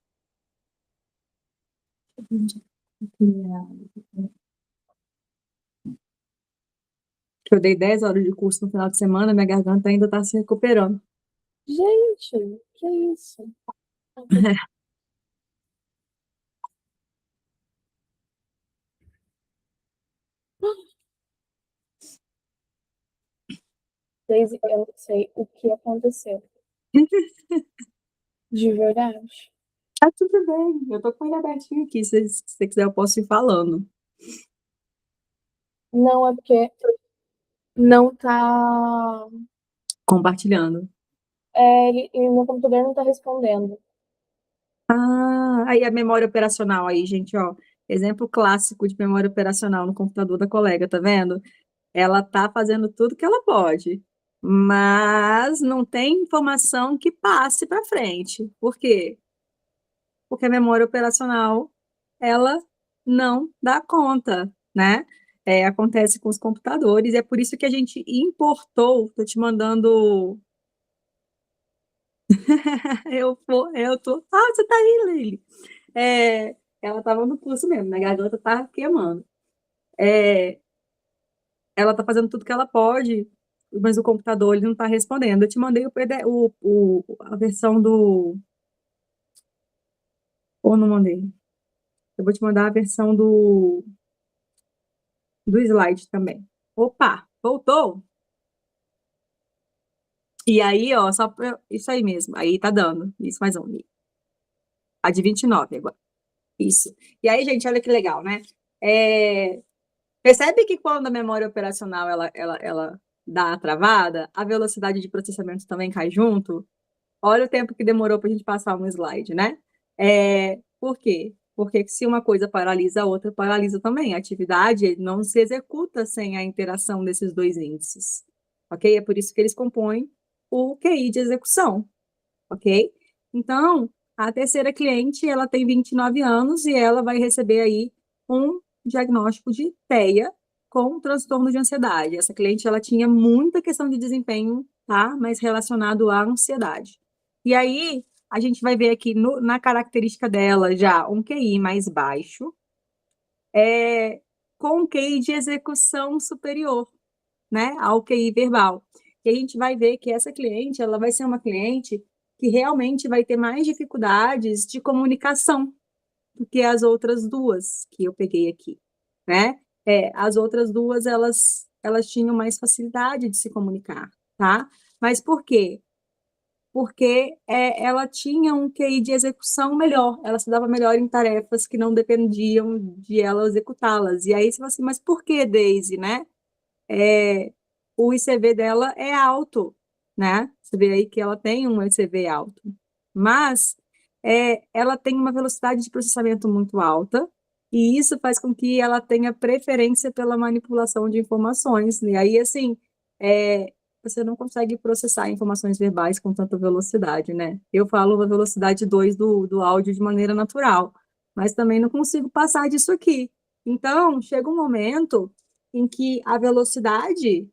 Que eu dei 10 horas de curso no final de semana, minha garganta ainda está se recuperando. Gente, que isso? Daisy, eu não sei o que aconteceu. De verdade. Tá tudo bem, eu tô com ele abertinho aqui, se você quiser eu posso ir falando. Não é porque não tá. Compartilhando. E meu computador não tá respondendo. Ah, aí a memória operacional aí, gente, ó. Exemplo clássico de memória operacional no computador da colega, tá vendo? Ela tá fazendo tudo que ela pode, mas não tem informação que passe para frente. Por quê? Porque a memória operacional, ela não dá conta, né? Acontece com os computadores, e é por isso que a gente importou, tô te mandando. Você tá aí, Lili. Ela estava no pulso mesmo, minha garganta tá queimando. É, ela tá fazendo tudo que ela pode, mas o computador ele não tá respondendo. Eu te mandei o PDF, a versão do. Ou não mandei? Eu vou te mandar a versão do slide também. Opa, voltou! E aí, ó, isso aí mesmo. Aí tá dando. Isso, mais um. A de 29 agora. Isso. E aí, gente, olha que legal, né? É, Percebe que quando a memória operacional ela dá a travada, a velocidade de processamento também cai junto? Olha o tempo que demorou para a gente passar um slide, né? Por quê? Porque se uma coisa paralisa, a outra paralisa também. A atividade não se executa sem a interação desses dois índices, ok? É por isso que eles compõem o QI de execução, ok? Então, a terceira cliente, ela tem 29 anos e ela vai receber aí um diagnóstico de TEA com transtorno de ansiedade. Essa cliente, ela tinha muita questão de desempenho, tá? Mas relacionado à ansiedade. E aí, a gente vai ver aqui na característica dela já um QI mais baixo, com um QI de execução superior, né, ao QI verbal. E a gente vai ver que essa cliente, ela vai ser uma cliente que realmente vai ter mais dificuldades de comunicação do que as outras duas que eu peguei aqui, né? As outras duas, elas tinham mais facilidade de se comunicar, tá? Mas por quê? Porque ela tinha um QI de execução melhor, ela se dava melhor em tarefas que não dependiam de ela executá-las. E aí você fala assim, mas por que, Daisy, né? O ICV dela é alto, né? Você vê aí que ela tem um ICV alto, mas ela tem uma velocidade de processamento muito alta, e isso faz com que ela tenha preferência pela manipulação de informações. E aí, assim, você não consegue processar informações verbais com tanta velocidade, né? Eu falo na velocidade 2 do áudio de maneira natural, mas também não consigo passar disso aqui. Então, chega um momento em que a velocidade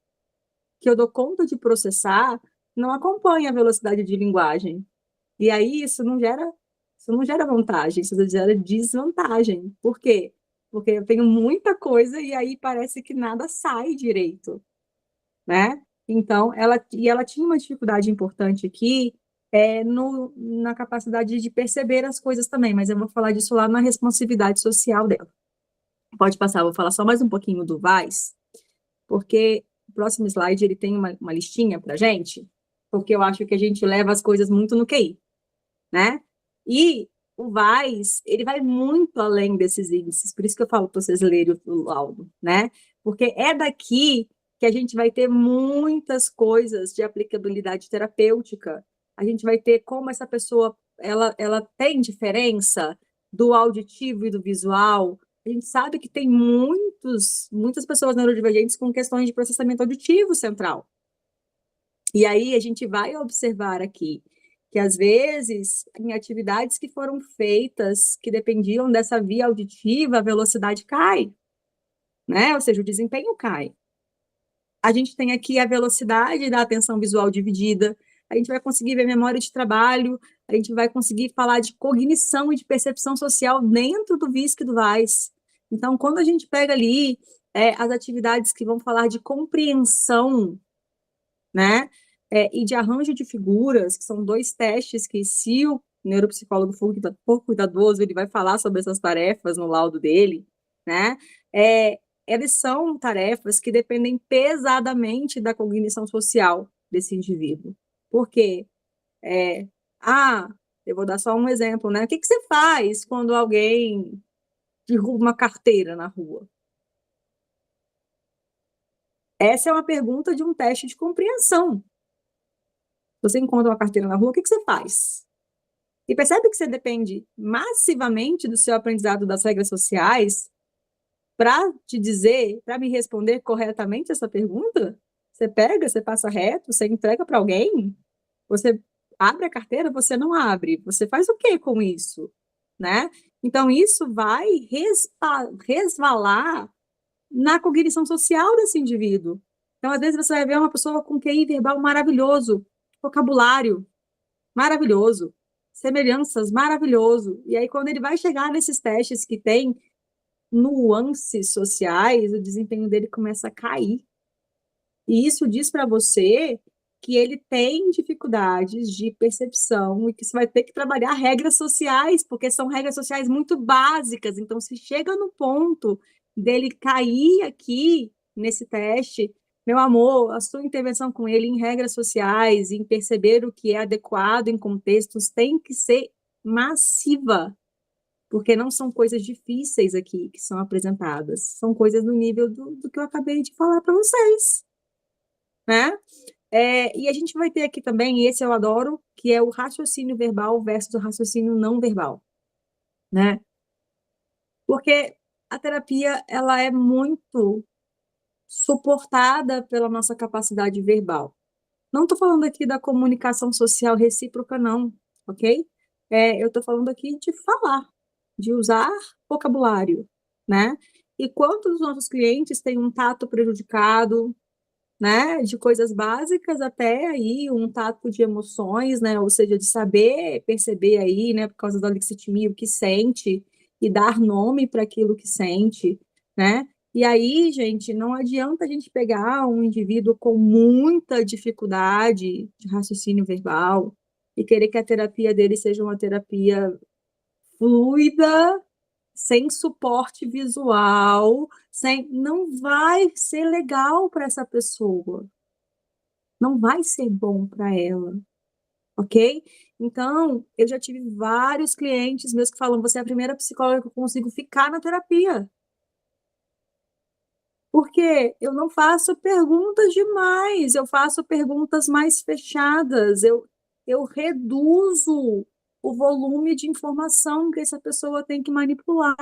que eu dou conta de processar não acompanha a velocidade de linguagem. E aí isso não gera vantagem, isso gera desvantagem. Por quê? Porque eu tenho muita coisa e aí parece que nada sai direito, né? Então, ela tinha uma dificuldade importante aqui na capacidade de perceber as coisas também, mas eu vou falar disso lá na responsividade social dela. Pode passar, eu vou falar só mais um pouquinho do VAIS, porque o próximo slide ele tem uma listinha para gente, porque eu acho que a gente leva as coisas muito no QI, né? E o VAIS, ele vai muito além desses índices, por isso que eu falo para vocês lerem o laudo, né? Porque é daqui que a gente vai ter muitas coisas de aplicabilidade terapêutica. A gente vai ter como essa pessoa, ela tem diferença do auditivo e do visual. A gente sabe que tem muitas pessoas neurodivergentes com questões de processamento auditivo central. E aí a gente vai observar aqui que, às vezes, em atividades que foram feitas, que dependiam dessa via auditiva, a velocidade cai, né? Ou seja, o desempenho cai. A gente tem aqui a velocidade da atenção visual dividida, a gente vai conseguir ver memória de trabalho, a gente vai conseguir falar de cognição e de percepção social dentro do VISC e do VAIS. Então, quando a gente pega ali as atividades que vão falar de compreensão, né, e de arranjo de figuras, que são 2 testes que, se o neuropsicólogo for cuidadoso, ele vai falar sobre essas tarefas no laudo dele, né, eles são tarefas que dependem pesadamente da cognição social desse indivíduo. Por quê? Eu vou dar só um exemplo, né? O que você faz quando alguém derruba uma carteira na rua? Essa é uma pergunta de um teste de compreensão. Você encontra uma carteira na rua, o que você faz? E percebe que você depende massivamente do seu aprendizado das regras sociais para te dizer, para me responder corretamente essa pergunta? Você pega, você passa reto, você entrega para alguém? Você abre a carteira, você não abre. Você faz o que com isso? Né? Então, isso vai resvalar na cognição social desse indivíduo. Então, às vezes, você vai ver uma pessoa com QI verbal maravilhoso, vocabulário maravilhoso, semelhanças maravilhoso. E aí, quando ele vai chegar nesses testes que tem nuances sociais, o desempenho dele começa a cair. E isso diz para você que ele tem dificuldades de percepção e que você vai ter que trabalhar regras sociais, porque são regras sociais muito básicas. Então, se chega no ponto dele cair aqui nesse teste, meu amor, a sua intervenção com ele em regras sociais, em perceber o que é adequado em contextos, tem que ser massiva, porque não são coisas difíceis aqui que são apresentadas, são coisas do nível do que eu acabei de falar para vocês, né? E a gente vai ter aqui também, e esse eu adoro, que é o raciocínio verbal versus o raciocínio não verbal, né? Porque a terapia, ela é muito suportada pela nossa capacidade verbal. Não estou falando aqui da comunicação social recíproca, não, ok? Eu estou falando aqui de falar, de usar vocabulário, né? E quantos dos nossos clientes têm um tato prejudicado, né, de coisas básicas até aí um tato de emoções, né, ou seja, de saber perceber aí, né, por causa da lixitimia, o que sente e dar nome para aquilo que sente, né? E aí, gente, não adianta a gente pegar um indivíduo com muita dificuldade de raciocínio verbal e querer que a terapia dele seja uma terapia fluida, sem suporte visual, não vai ser legal para essa pessoa. Não vai ser bom para ela, ok? Então, eu já tive vários clientes meus que falam, você é a primeira psicóloga que eu consigo ficar na terapia. Porque eu não faço perguntas demais, eu faço perguntas mais fechadas, eu reduzo o volume de informação que essa pessoa tem que manipular.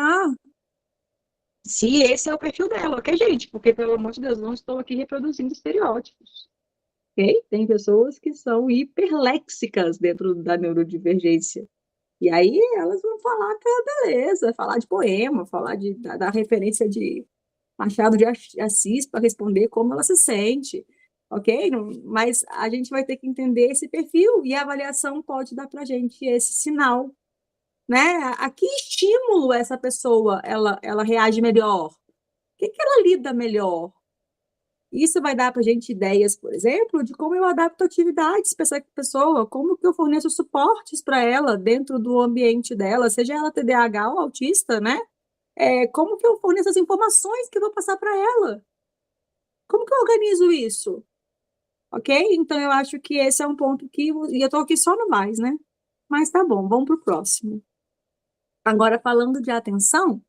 Se esse é o perfil dela, ok, gente? Porque, pelo amor de Deus, não estou aqui reproduzindo estereótipos. Ok? Tem pessoas que são hiperléxicas dentro da neurodivergência. E aí elas vão falar que é beleza, falar de poema, falar da referência de Machado de Assis para responder como ela se sente, ok? Mas a gente vai ter que entender esse perfil e a avaliação pode dar para a gente esse sinal, né? A que estímulo essa pessoa ela reage melhor? O que ela lida melhor? Isso vai dar para a gente ideias, por exemplo, de como eu adapto atividades para essa pessoa, como que eu forneço suportes para ela dentro do ambiente dela, seja ela TDAH ou autista, né? Como que eu forneço as informações que eu vou passar para ela? Como que eu organizo isso? Ok? Então, eu acho que esse é um ponto que... E eu estou aqui só no mais, né? Mas tá bom, vamos para o próximo. Agora, falando de atenção,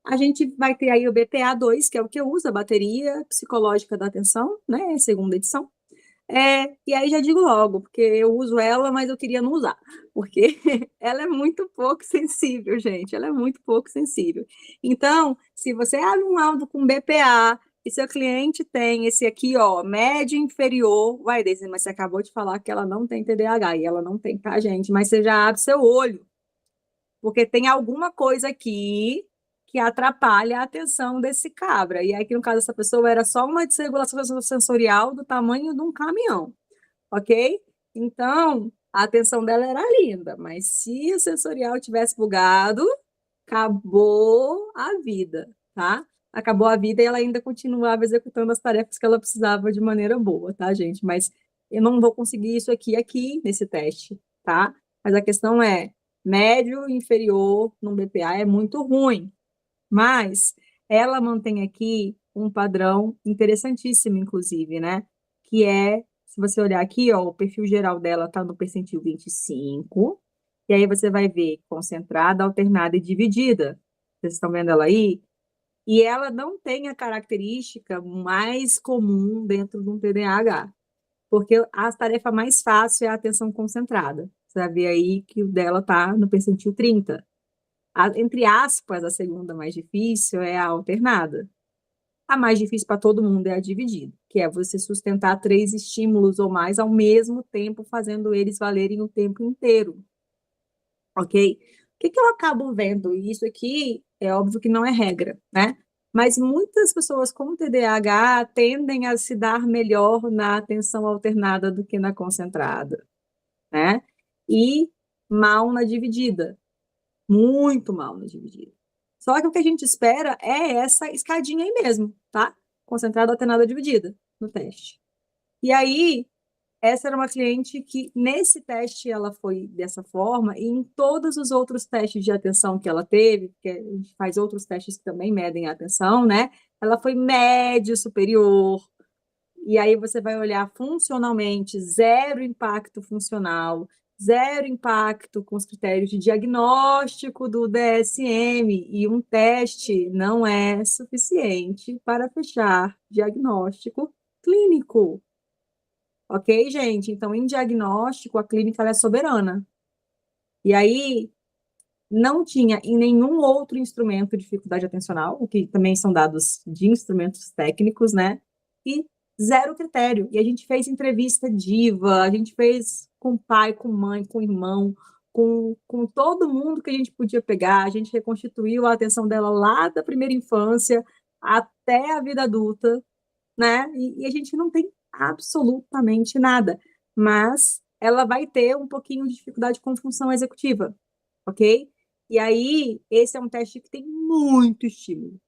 a gente vai ter aí o BPA-2, que é o que eu uso, a bateria psicológica da atenção, né? Segunda edição. E aí já digo logo, porque eu uso ela, mas eu queria não usar, porque ela é muito pouco sensível, gente, ela é muito pouco sensível. Então, se você abre um laudo com BPA e seu cliente tem esse aqui, ó, médio inferior, vai dizer, mas você acabou de falar que ela não tem TDAH, e ela não tem, tá, gente? Mas você já abre seu olho, porque tem alguma coisa aqui que atrapalha a atenção desse cabra. E aqui, no caso dessa pessoa, era só uma desregulação sensorial do tamanho de um caminhão, ok? Então, a atenção dela era linda, mas se o sensorial tivesse bugado, acabou a vida, tá? Acabou a vida e ela ainda continuava executando as tarefas que ela precisava de maneira boa, tá, gente? Mas eu não vou conseguir isso aqui nesse teste, tá? Mas a questão é, médio inferior no BPA é muito ruim, mas ela mantém aqui um padrão interessantíssimo, inclusive, né? Que é, se você olhar aqui, ó, o perfil geral dela está no percentil 25, e aí você vai ver concentrada, alternada e dividida. Vocês estão vendo ela aí? E ela não tem a característica mais comum dentro de um TDAH, porque a tarefa mais fácil é a atenção concentrada. Você vai ver aí que o dela está no percentil 30. Entre aspas, a segunda mais difícil é a alternada. A mais difícil para todo mundo é a dividida, que é você sustentar 3 estímulos ou mais ao mesmo tempo, fazendo eles valerem o tempo inteiro, ok? O que que eu acabo vendo? E isso aqui é óbvio que não é regra, né? Mas muitas pessoas com TDAH tendem a se dar melhor na atenção alternada do que na concentrada, né? E mal na dividida, muito mal na dividida. Só que o que a gente espera é essa escadinha aí mesmo, tá? Concentrada, alternada, dividida no teste. E aí, essa era uma cliente que, nesse teste, ela foi dessa forma, e em todos os outros testes de atenção que ela teve, porque a gente faz outros testes que também medem a atenção, né? Ela foi médio superior, e aí você vai olhar funcionalmente, zero impacto funcional, zero impacto com os critérios de diagnóstico do DSM, e um teste não é suficiente para fechar diagnóstico clínico. Ok, gente? Então, em diagnóstico, a clínica ela é soberana. E aí, não tinha em nenhum outro instrumento dificuldade atencional, o que também são dados de instrumentos técnicos, né? E zero critério. E a gente fez entrevista diva, a gente fez com pai, com mãe, com irmão, com todo mundo que a gente podia pegar, a gente reconstituiu a atenção dela lá da primeira infância até a vida adulta, né? E a gente não tem absolutamente nada. Mas ela vai ter um pouquinho de dificuldade com função executiva, ok? E aí, esse é um teste que tem muito estímulo.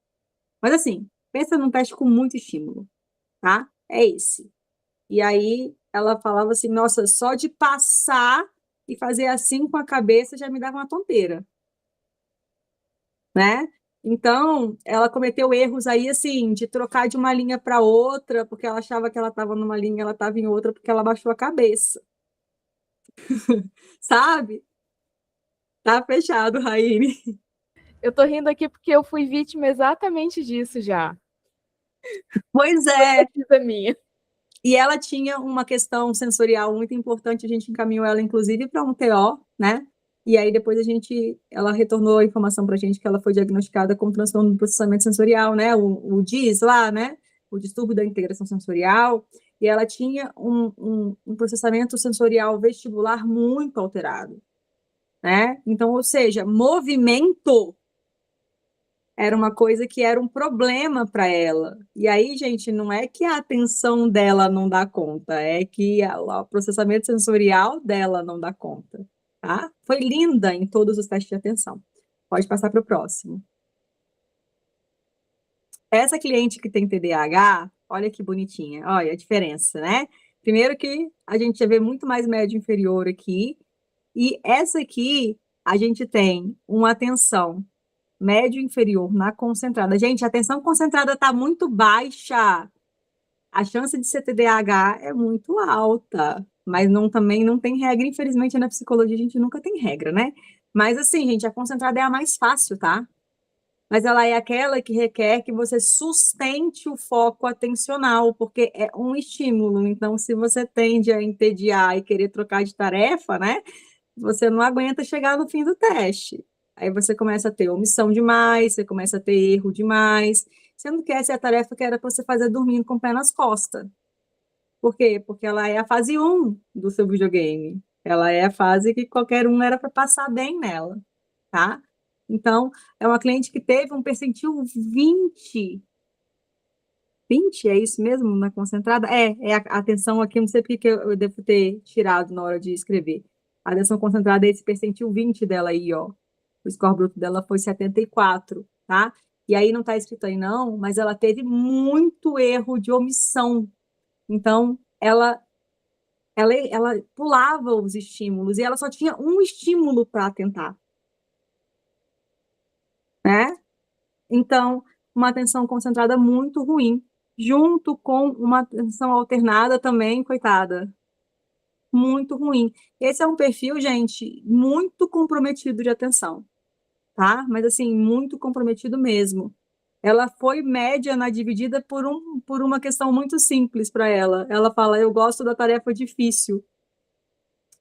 Mas assim, pensa num teste com muito estímulo, tá? É esse. E aí, ela falava assim, nossa, só de passar e fazer assim com a cabeça já me dava uma tonteira, né? Então, ela cometeu erros aí, assim, de trocar de uma linha para outra, porque ela achava que ela estava numa linha, ela estava em outra, porque ela baixou a cabeça, sabe? Tá fechado, Raine. Eu tô rindo aqui porque eu fui vítima exatamente disso já. Pois Foi é. pesquisa minha. E ela tinha uma questão sensorial muito importante, a gente encaminhou ela, inclusive, para um TO, né? E aí depois ela retornou a informação para a gente que ela foi diagnosticada com transtorno do processamento sensorial, né? O DIS lá, né? O distúrbio da integração sensorial. E ela tinha um processamento sensorial vestibular muito alterado, né? Então, ou seja, movimento era uma coisa que era um problema para ela. E aí, gente, não é que a atenção dela não dá conta, é que o processamento sensorial dela não dá conta, tá? Foi linda em todos os testes de atenção. Pode passar para o próximo. Essa cliente que tem TDAH, olha que bonitinha, olha a diferença, né? Primeiro que a gente já vê muito mais médio inferior aqui, e essa aqui a gente tem uma atenção médio inferior na concentrada. Gente, a atenção concentrada está muito baixa. A chance de ser TDAH é muito alta, mas também não tem regra. Infelizmente, na psicologia a gente nunca tem regra, né? Mas assim, gente, a concentrada é a mais fácil, tá? Mas ela é aquela que requer que você sustente o foco atencional, porque é um estímulo. Então, se você tende a entediar e querer trocar de tarefa, né? Você não aguenta chegar no fim do teste. Aí você começa a ter omissão demais, você começa a ter erro demais, sendo que essa é a tarefa que era para você fazer dormindo com o pé nas costas. Por quê? Porque ela é a fase um do seu videogame. Ela é a fase que qualquer um era para passar bem nela, tá? Então, é uma cliente que teve um percentil 20 20, é isso mesmo, na concentrada? É a atenção aqui, não sei porque que eu devo ter tirado na hora de escrever. A atenção concentrada é esse percentil 20 dela aí, ó. O score bruto dela foi 74, tá? E aí não tá escrito aí não, mas ela teve muito erro de omissão. Então, ela pulava os estímulos e ela só tinha um estímulo para atentar, né? Então, uma atenção concentrada muito ruim, junto com uma atenção alternada também, coitada, muito ruim. Esse é um perfil, gente, muito comprometido de atenção, tá? Mas assim, muito comprometido mesmo. Ela foi média na dividida por uma questão muito simples para ela. Ela fala, eu gosto da tarefa difícil.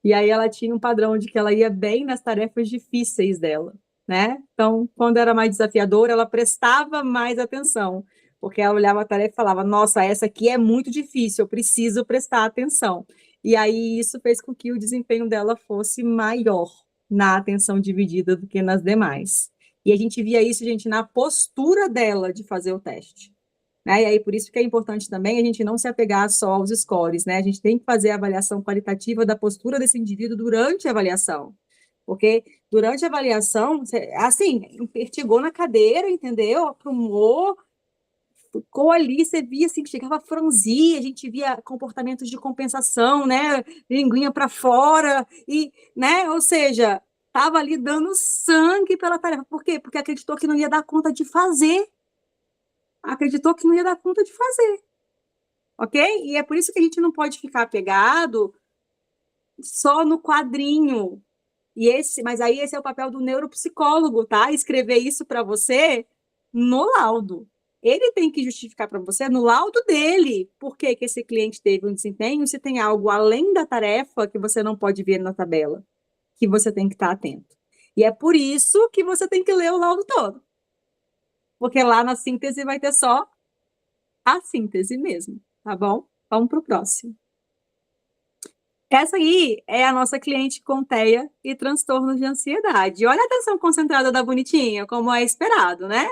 E aí ela tinha um padrão de que ela ia bem nas tarefas difíceis dela, né? Então, quando era mais desafiadora, ela prestava mais atenção, porque ela olhava a tarefa e falava: nossa, essa aqui é muito difícil, eu preciso prestar atenção. E aí isso fez com que o desempenho dela fosse maior na atenção dividida do que nas demais. E a gente via isso, gente, na postura dela de fazer o teste. Né? E aí, por isso que é importante também a gente não se apegar só aos scores, né? A gente tem que fazer a avaliação qualitativa da postura desse indivíduo durante a avaliação. Porque durante a avaliação, assim, pertigou na cadeira, entendeu? Aprumou, ficou ali, você via assim, que chegava a franzir, a gente via comportamentos de compensação, né? Linguinha para fora, e, né? Ou seja, estava ali dando sangue pela tarefa. Por quê? Porque acreditou que não ia dar conta de fazer. Acreditou que não ia dar conta de fazer. Ok? E é por isso que a gente não pode ficar pegado só no quadrinho. Mas aí esse é o papel do neuropsicólogo, tá? Escrever isso para você no laudo. Ele tem que justificar para você no laudo dele por que esse cliente teve um desempenho, se tem algo além da tarefa que você não pode ver na tabela, que você tem que estar atento. E é por isso que você tem que ler o laudo todo. Porque lá na síntese vai ter só a síntese mesmo, tá bom? Vamos para o próximo. Essa aí é a nossa cliente com TEA e transtorno de ansiedade. Olha a atenção concentrada da bonitinha, como é esperado, né?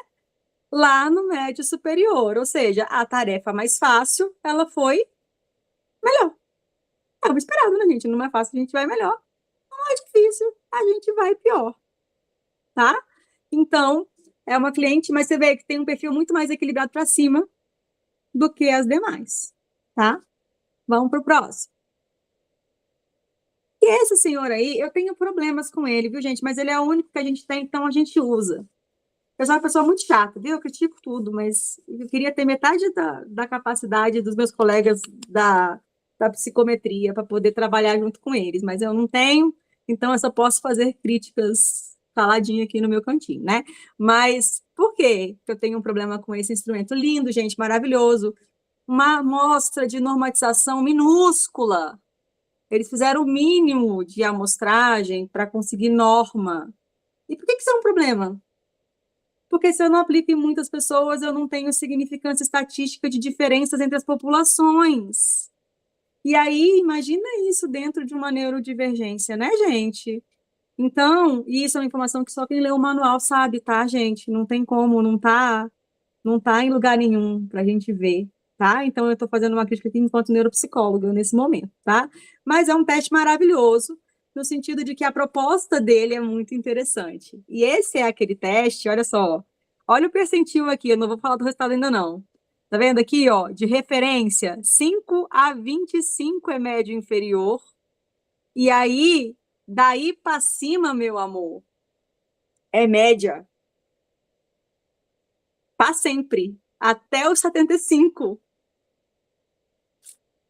Lá no médio superior, ou seja, a tarefa mais fácil, ela foi melhor. É o esperado, né, gente? No mais fácil a gente vai melhor. No mais difícil, a gente vai pior, tá? Então, é uma cliente, mas você vê que tem um perfil muito mais equilibrado para cima do que as demais, tá? Vamos para o próximo. E esse senhor aí, eu tenho problemas com ele, viu, gente? Mas ele é o único que a gente tem, então a gente usa. Eu sou uma pessoa muito chata, viu? Eu critico tudo, mas eu queria ter metade da capacidade dos meus colegas da psicometria para poder trabalhar junto com eles, mas eu não tenho, então eu só posso fazer críticas faladinha aqui no meu cantinho, né? Mas por que eu tenho um problema com esse instrumento? Lindo, gente, maravilhoso. Uma amostra de normatização minúscula. Eles fizeram o mínimo de amostragem para conseguir norma. E por que isso é um problema? Porque se eu não aplico em muitas pessoas, eu não tenho significância estatística de diferenças entre as populações. E aí, imagina isso dentro de uma neurodivergência, né, gente? Então, isso é uma informação que só quem lê o manual sabe, tá, gente? Não tem como, não tá em lugar nenhum para a gente ver, tá? Então, eu estou fazendo uma crítica aqui enquanto neuropsicóloga nesse momento, tá? Mas é um teste maravilhoso, no sentido de que a proposta dele é muito interessante. E esse é aquele teste, olha só, olha o percentil aqui, eu não vou falar do resultado ainda não. Tá vendo aqui, ó, de referência, 5 a 25 é médio inferior, e aí, daí para cima, meu amor, é média. Para sempre, até os 75.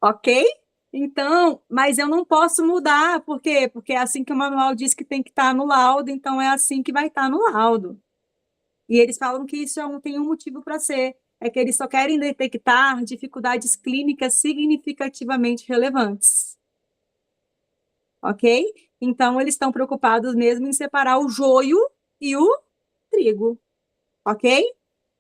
Ok? Então, mas eu não posso mudar, por quê? Porque é assim que o manual diz que tem que estar no laudo, então é assim que vai estar no laudo. E eles falam que isso tem um motivo para ser, é que eles só querem detectar dificuldades clínicas significativamente relevantes. Ok? Então, eles estão preocupados mesmo em separar o joio e o trigo. Ok?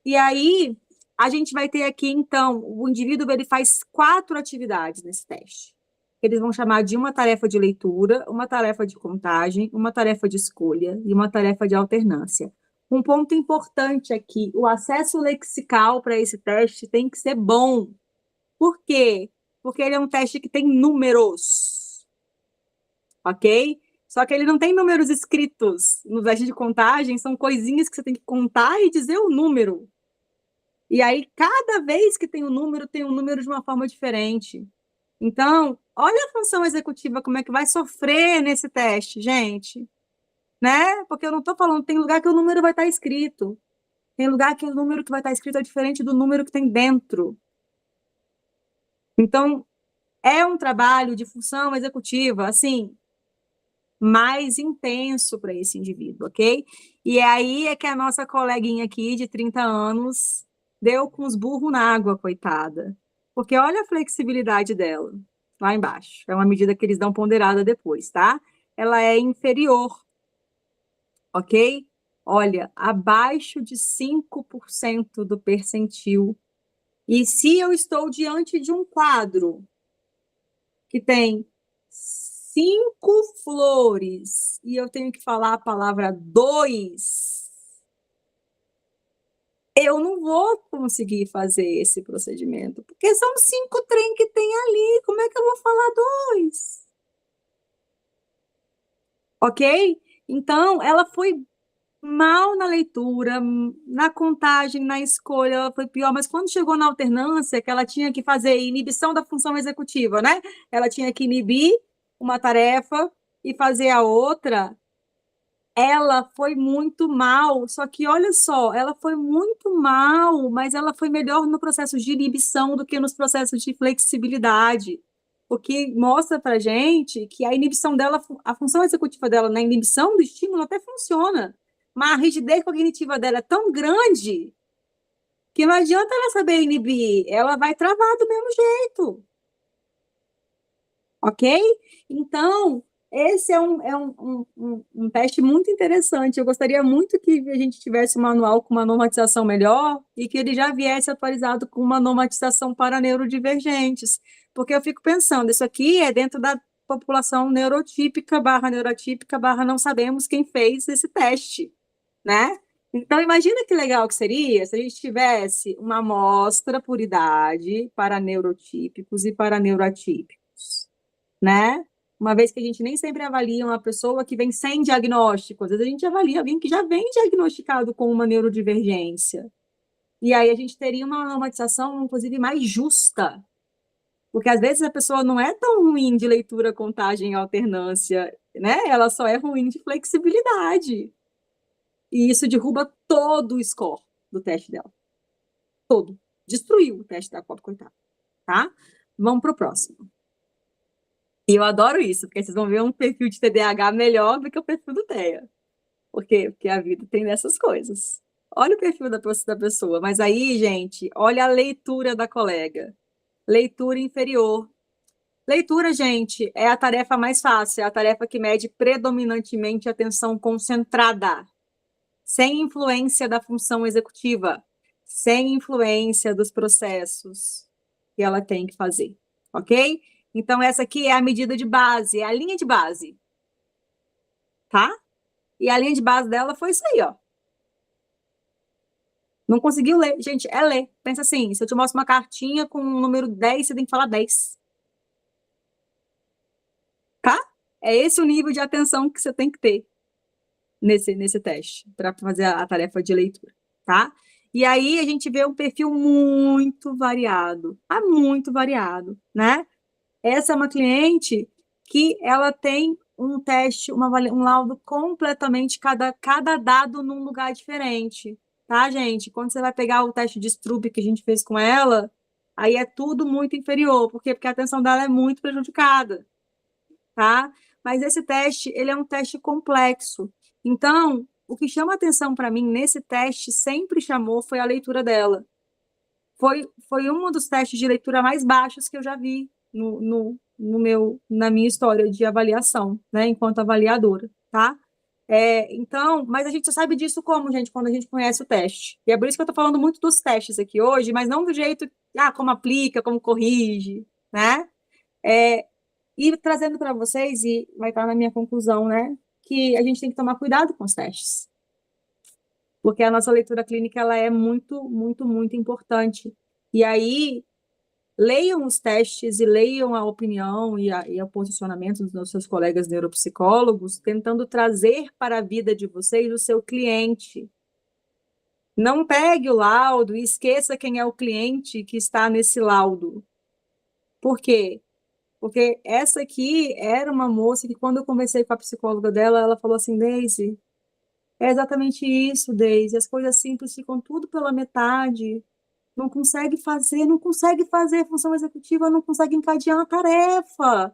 E aí, a gente vai ter aqui, então, o indivíduo ele faz 4 atividades nesse teste. Eles vão chamar de uma tarefa de leitura, uma tarefa de contagem, uma tarefa de escolha e uma tarefa de alternância. Um ponto importante aqui, o acesso lexical para esse teste tem que ser bom. Por quê? Porque ele é um teste que tem números, ok? Só que ele não tem números escritos. No teste de contagem, são coisinhas que você tem que contar e dizer o número. E aí, cada vez que tem um número de uma forma diferente. Então, olha a função executiva, como é que vai sofrer nesse teste, gente. Né? Porque eu não estou falando, tem lugar que o número vai estar escrito. Tem lugar que o número que vai estar escrito é diferente do número que tem dentro. Então, é um trabalho de função executiva, assim, mais intenso para esse indivíduo, ok? E aí é que a nossa coleguinha aqui, de 30 anos, deu com os burros na água, coitada. Porque olha a flexibilidade dela, lá embaixo. É uma medida que eles dão ponderada depois, tá? Ela é inferior, ok? Olha, abaixo de 5% do percentil. E se eu estou diante de um quadro que tem 5 flores e eu tenho que falar a palavra 2, eu não vou conseguir fazer esse procedimento, porque são 5 trem que tem ali. Como é que eu vou falar 2? Ok? Então, ela foi mal na leitura, na contagem, na escolha, ela foi pior, mas quando chegou na alternância, que ela tinha que fazer inibição da função executiva, né? Ela tinha que inibir uma tarefa e fazer a outra, ela foi muito mal, só que olha só, ela foi muito mal, mas ela foi melhor no processo de inibição do que nos processos de flexibilidade, o que mostra pra gente que a inibição dela, a função executiva dela na inibição do estímulo até funciona, mas a rigidez cognitiva dela é tão grande que não adianta ela saber inibir, ela vai travar do mesmo jeito. Ok? Então, esse é um teste muito interessante. Eu gostaria muito que a gente tivesse um manual com uma normatização melhor e que ele já viesse atualizado com uma normatização para neurodivergentes. Porque eu fico pensando, isso aqui é dentro da população neurotípica barra não sabemos quem fez esse teste, né? Então, imagina que legal que seria se a gente tivesse uma amostra por idade para neurotípicos e para neuroatípicos, né? Uma vez que a gente nem sempre avalia uma pessoa que vem sem diagnóstico, às vezes a gente avalia alguém que já vem diagnosticado com uma neurodivergência. E aí a gente teria uma normatização, inclusive, mais justa, porque às vezes a pessoa não é tão ruim de leitura, contagem e alternância, né? Ela só é ruim de flexibilidade. E isso derruba todo o score do teste dela. Todo. Destruiu o teste da pobre coitada, tá? Vamos para o próximo. E eu adoro isso, porque vocês vão ver um perfil de TDAH melhor do que o perfil do TEA. Por quê? Porque a vida tem dessas coisas. Olha o perfil da pessoa. Mas aí, gente, olha a leitura da colega. Leitura inferior. Leitura, gente, é a tarefa mais fácil, é a tarefa que mede predominantemente a atenção concentrada, sem influência da função executiva, sem influência dos processos que ela tem que fazer, ok? Então, essa aqui é a medida de base, é a linha de base, tá? E a linha de base dela foi isso aí, ó. Não conseguiu ler. Gente, é ler. Pensa assim, se eu te mostro uma cartinha com o número 10, você tem que falar 10. Tá? É esse o nível de atenção que você tem que ter nesse teste, para fazer a tarefa de leitura, tá? E aí a gente vê um perfil muito variado, muito variado, né? Essa é uma cliente que ela tem um teste, um laudo completamente, cada dado num lugar diferente, tá, gente? Quando você vai pegar o teste de Stroop que a gente fez com ela, aí é tudo muito inferior. Por quê? Porque a atenção dela é muito prejudicada, tá? Mas esse teste, ele é um teste complexo. Então, o que chama atenção para mim nesse teste, sempre chamou, foi a leitura dela. Foi um dos testes de leitura mais baixos que eu já vi na minha história de avaliação, né, enquanto avaliadora, tá? Então, mas a gente só sabe disso como, gente, quando a gente conhece o teste. E é por isso que eu estou falando muito dos testes aqui hoje, mas não do jeito, como aplica, como corrige, né? E trazendo para vocês, e vai estar na minha conclusão, né, que a gente tem que tomar cuidado com os testes. porque a nossa leitura clínica ela é muito, muito, muito importante. E aí, leiam os testes e leiam a opinião e o posicionamento dos seus colegas neuropsicólogos, tentando trazer para a vida de vocês o seu cliente. Não pegue o laudo e esqueça quem é o cliente que está nesse laudo. Por quê? Porque essa aqui era uma moça que, quando eu conversei com a psicóloga dela, ela falou assim, Deise, é exatamente isso, Deise, as coisas simples ficam tudo pela metade, não consegue fazer função executiva, não consegue encadear uma tarefa,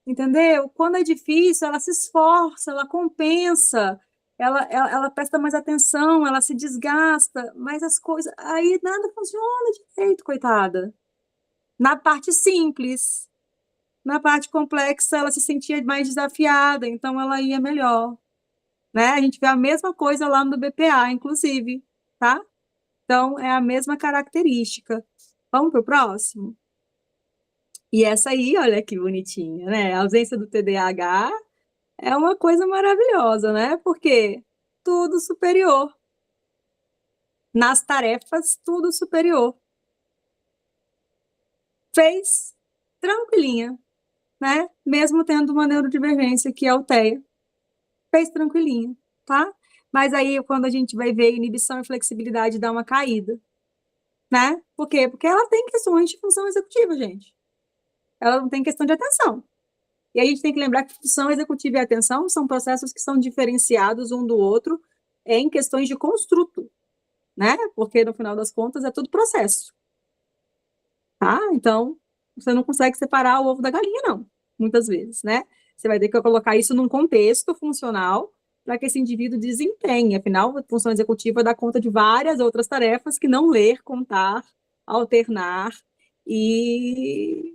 entendeu? Quando é difícil, ela se esforça, ela compensa, ela presta mais atenção, ela se desgasta, mas as coisas, aí nada funciona direito, coitada. Na parte simples. Na parte complexa, ela se sentia mais desafiada, então ela ia melhor, né? A gente vê a mesma coisa lá no BPA, inclusive, tá? Então, é a mesma característica. Vamos para o próximo? E essa aí, olha que bonitinha, né? A ausência do TDAH é uma coisa maravilhosa, né? Porque tudo superior. Nas tarefas, tudo superior. Fez tranquilinha, né? Mesmo tendo uma neurodivergência que é o TEA. Fez tranquilinho, tá? Mas aí, quando a gente vai ver inibição e flexibilidade, dá uma caída, né? Por quê? Porque ela tem questões de função executiva, gente. Ela não tem questão de atenção. E a gente tem que lembrar que função executiva e atenção são processos que são diferenciados um do outro em questões de construto, né? Porque, no final das contas, é tudo processo, tá? Então, você não consegue separar o ovo da galinha, não, muitas vezes, né? Você vai ter que colocar isso num contexto funcional para que esse indivíduo desempenhe. Afinal, a função executiva dá conta de várias outras tarefas que não ler, contar, alternar e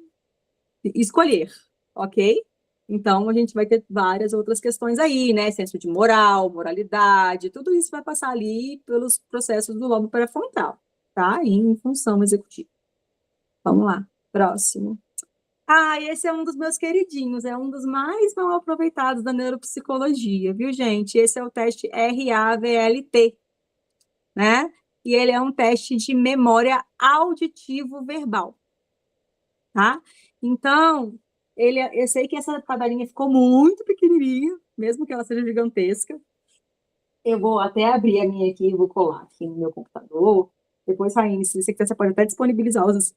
escolher, ok? Então, a gente vai ter várias outras questões aí, né? Senso de moral, moralidade, tudo isso vai passar ali pelos processos do lobo pré-frontal, tá? Em função executiva. Vamos lá, próximo. Ah, esse é um dos meus queridinhos, é um dos mais mal aproveitados da neuropsicologia, viu, gente? Esse é o teste RAVLT, né? E ele é um teste de memória auditivo-verbal, tá? Então, eu sei que essa tabelinha ficou muito pequenininha, mesmo que ela seja gigantesca. Eu vou até abrir a minha aqui, vou colar aqui no meu computador. Depois, Raine, se você quiser, você pode até disponibilizar os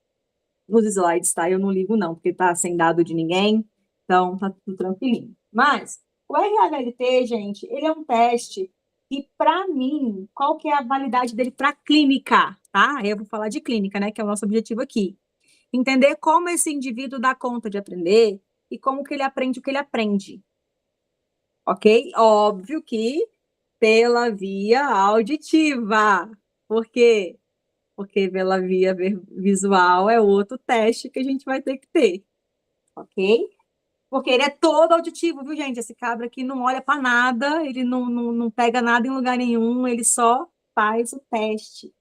slides, tá? Eu não ligo não, porque tá sem dado de ninguém, então tá tudo tranquilinho. Mas o RHLT, gente, ele é um teste que, para mim, qual que é a validade dele para clínica, tá? Eu vou falar de clínica, né, que é o nosso objetivo aqui. Entender como esse indivíduo dá conta de aprender e como que ele aprende o que ele aprende. Ok? Óbvio que pela via auditiva. Por quê? Porque pela via visual é outro teste que a gente vai ter que ter, ok? Porque ele é todo auditivo, viu, gente? Esse cabra aqui não olha para nada, ele não pega nada em lugar nenhum, ele só faz o teste.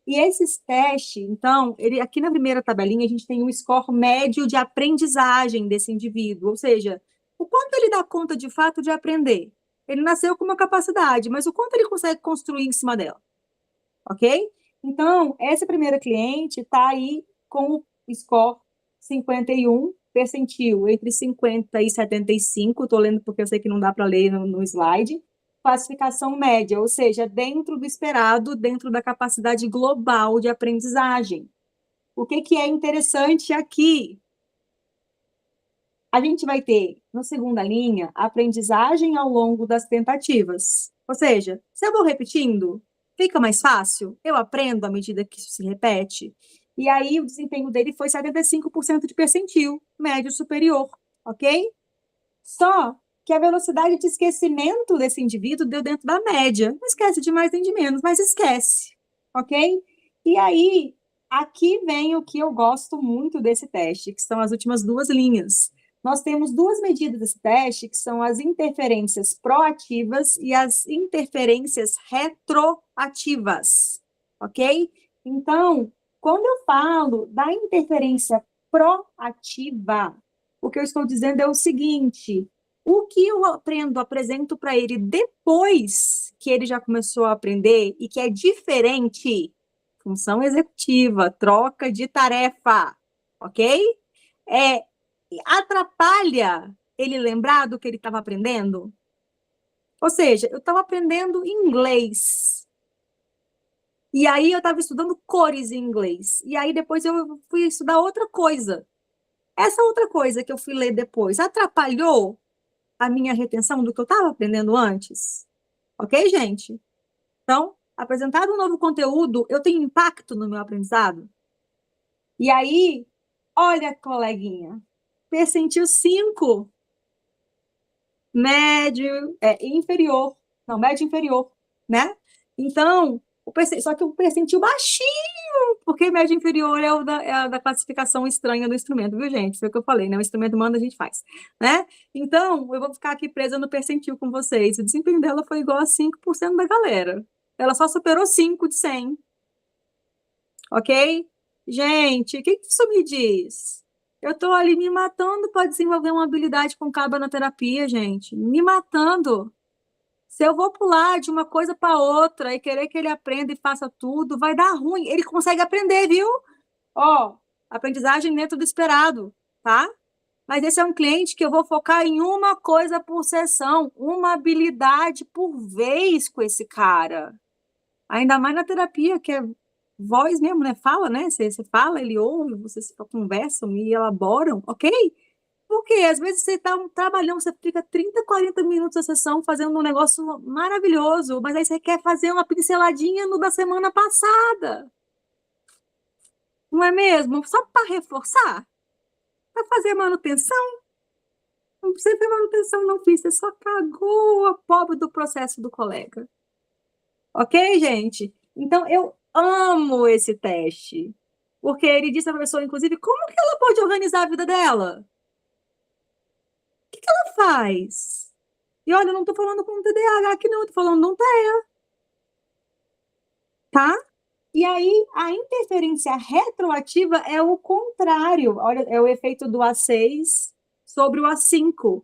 E esses testes, então, ele aqui na primeira tabelinha, a gente tem um score médio de aprendizagem desse indivíduo, ou seja, o quanto ele dá conta de fato de aprender. Ele nasceu com uma capacidade, mas o quanto ele consegue construir em cima dela, ok? Então, essa primeira cliente está aí com o score 51 percentil, entre 50 e 75, estou lendo porque eu sei que não dá para ler no slide, classificação média, ou seja, dentro do esperado, dentro da capacidade global de aprendizagem. O que é interessante aqui? A gente vai ter, na segunda linha, aprendizagem ao longo das tentativas. Ou seja, se eu vou repetindo, fica mais fácil, eu aprendo à medida que isso se repete. E aí o desempenho dele foi 75% de percentil, médio superior, ok? Só que a velocidade de esquecimento desse indivíduo deu dentro da média. Não esquece de mais nem de menos, mas esquece, ok? E aí, aqui vem o que eu gosto muito desse teste, que são as últimas duas linhas. Nós temos duas medidas desse teste, que são as interferências proativas e as interferências retroativas, ok? Então, quando eu falo da interferência proativa, o que eu estou dizendo é o seguinte: O que eu apresento para ele depois que ele já começou a aprender e que é diferente, função executiva, troca de tarefa, ok? Atrapalha ele lembrar do que ele estava aprendendo? Ou seja, eu estava aprendendo inglês. E aí eu estava estudando cores em inglês. E aí depois eu fui estudar outra coisa. Essa outra coisa que eu fui ler depois atrapalhou a minha retenção do que eu estava aprendendo antes? Ok, gente? Então, apresentado um novo conteúdo, eu tenho impacto no meu aprendizado? E aí, olha, coleguinha, percentil 5, médio, inferior. Não, médio inferior, né? Então, só que o percentil baixinho, porque médio inferior é a da classificação estranha do instrumento, viu, gente? Foi o que eu falei, né? O instrumento manda, a gente faz, né? Então, eu vou ficar aqui presa no percentil com vocês. O desempenho dela foi igual a 5% da galera. Ela só superou 5 de 100. Ok? Gente, o que isso me diz? Eu estou ali me matando para desenvolver uma habilidade com carbanoterapia, gente. Me matando. Se eu vou pular de uma coisa para outra e querer que ele aprenda e faça tudo, vai dar ruim. Ele consegue aprender, viu? Ó, aprendizagem dentro do esperado, tá? Mas esse é um cliente que eu vou focar em uma coisa por sessão, uma habilidade por vez com esse cara. Ainda mais na terapia, que é voz mesmo, né? Fala, né? Você fala, ele ouve, vocês conversam e elaboram, ok? Porque às vezes você está trabalhando, você fica 30, 40 minutos a sessão fazendo um negócio maravilhoso, mas aí você quer fazer uma pinceladinha no da semana passada. Não é mesmo? Só para reforçar? Para fazer manutenção? Não precisa ter manutenção, não fiz. Você só cagou a pobre do processo do colega. Ok, gente? Então, eu amo esse teste. Porque ele disse à professora, inclusive, como que ela pode organizar a vida dela? O que ela faz? E olha, eu não estou falando com TDAH aqui, não, estou falando de um TEA. Tá? E aí, a interferência retroativa é o contrário. Olha, é o efeito do A6 sobre o A5.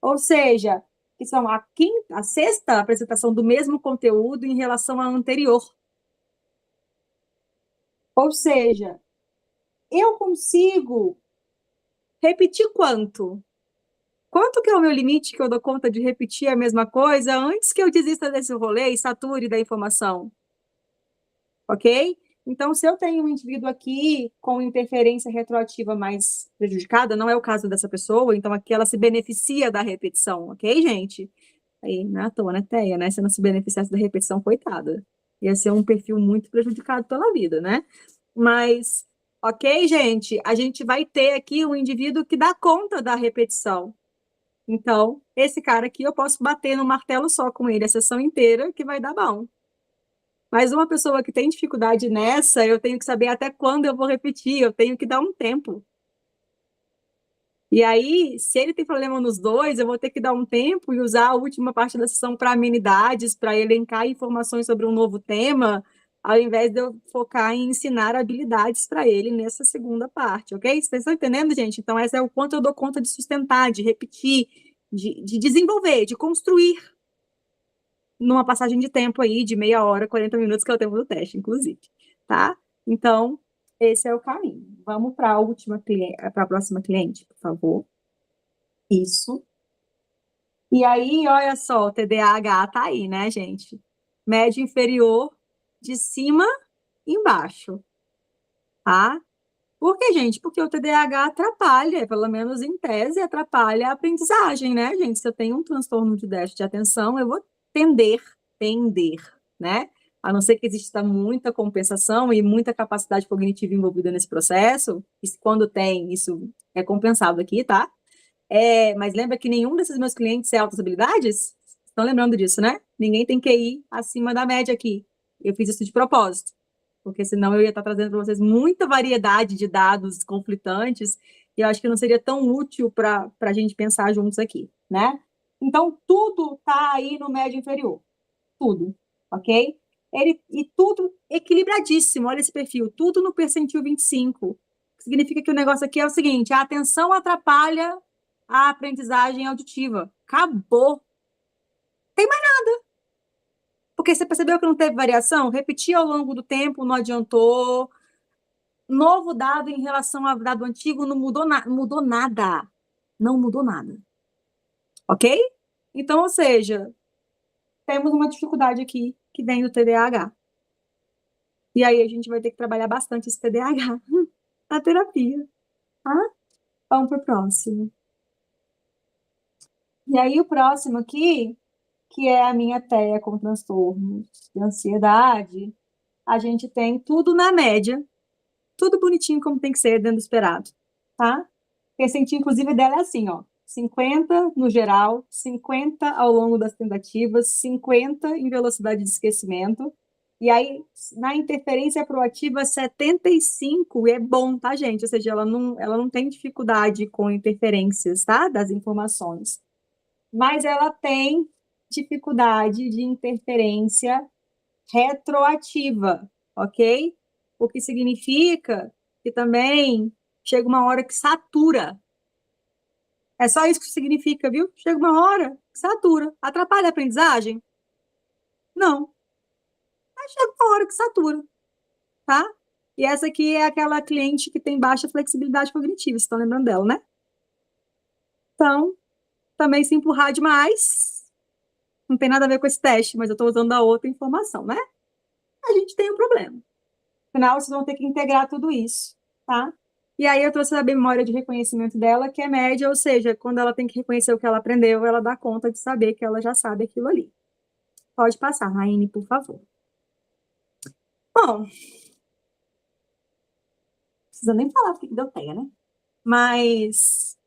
Ou seja, que são a sexta apresentação do mesmo conteúdo em relação à anterior. Ou seja, eu consigo repetir quanto? Quanto que é o meu limite que eu dou conta de repetir a mesma coisa antes que eu desista desse rolê e sature da informação? Ok? Então, se eu tenho um indivíduo aqui com interferência retroativa mais prejudicada, não é o caso dessa pessoa, então aqui ela se beneficia da repetição, ok, gente? Aí, não é à toa, né, Teia, né? Se não se beneficiasse da repetição, coitada. Ia ser um perfil muito prejudicado pela vida, né? Mas, ok, gente, a gente vai ter aqui um indivíduo que dá conta da repetição. Então, esse cara aqui, eu posso bater no martelo só com ele a sessão inteira, que vai dar bom. Mas uma pessoa que tem dificuldade nessa, eu tenho que saber até quando eu vou repetir, eu tenho que dar um tempo. E aí, se ele tem problema nos dois, eu vou ter que dar um tempo e usar a última parte da sessão para amenidades, para elencar informações sobre um novo tema, ao invés de eu focar em ensinar habilidades para ele nessa segunda parte, ok? Vocês estão entendendo, gente? Então, essa é o quanto eu dou conta de sustentar, de repetir, de desenvolver, de construir numa passagem de tempo aí de meia hora, 40 minutos, que é o tempo do teste, inclusive, tá? Então, esse é o caminho. Vamos para a próxima cliente, por favor. Isso. E aí, olha só, o TDAH tá aí, né, gente? Médio inferior, de cima embaixo, tá? Por que, gente? Porque o TDAH atrapalha, pelo menos em tese, atrapalha a aprendizagem, né, gente? Se eu tenho um transtorno de déficit de atenção, eu vou tender, né? A não ser que exista muita compensação e muita capacidade cognitiva envolvida nesse processo, e quando tem, isso é compensado aqui, tá? Mas lembra que nenhum desses meus clientes é altas habilidades? Estão lembrando disso, né? Ninguém tem QI acima da média aqui. Eu fiz isso de propósito, porque senão eu ia estar trazendo para vocês muita variedade de dados conflitantes, e eu acho que não seria tão útil para a gente pensar juntos aqui, né? Então, tudo está aí no médio inferior. Tudo, ok? E tudo equilibradíssimo, olha esse perfil, tudo no percentil 25. Significa que o negócio aqui é o seguinte, a atenção atrapalha a aprendizagem auditiva. Acabou. Tem mais nada. Porque você percebeu que não teve variação? Repetir ao longo do tempo não adiantou. Novo dado em relação ao dado antigo não mudou, mudou nada. Não mudou nada. Ok? Então, ou seja, temos uma dificuldade aqui que vem do TDAH. E aí a gente vai ter que trabalhar bastante esse TDAH na terapia. Tá? Vamos para o próximo. E aí o próximo aqui, que é a minha TEA com transtornos de ansiedade, a gente tem tudo na média, tudo bonitinho como tem que ser dentro do esperado, tá? O percentil, inclusive, dela é assim, ó, 50 no geral, 50 ao longo das tentativas, 50 em velocidade de esquecimento, e aí, na interferência proativa, 75, e é bom, tá, gente? Ou seja, ela não tem dificuldade com interferências, tá? Das informações. Mas ela tem dificuldade de interferência retroativa, ok? O que significa que também chega uma hora que satura. É só isso que significa, viu? Chega uma hora que satura. Atrapalha a aprendizagem? Não. Mas chega uma hora que satura, tá? E essa aqui é aquela cliente que tem baixa flexibilidade cognitiva, vocês estão lembrando dela, né? Então, também se empurrar demais, não tem nada a ver com esse teste, mas eu estou usando a outra informação, né? A gente tem um problema. Afinal, vocês vão ter que integrar tudo isso, tá? E aí eu trouxe a memória de reconhecimento dela, que é média, ou seja, quando ela tem que reconhecer o que ela aprendeu, ela dá conta de saber que ela já sabe aquilo ali. Pode passar, Raine, por favor. Bom, não precisa nem falar porque deu TEA, né? Mas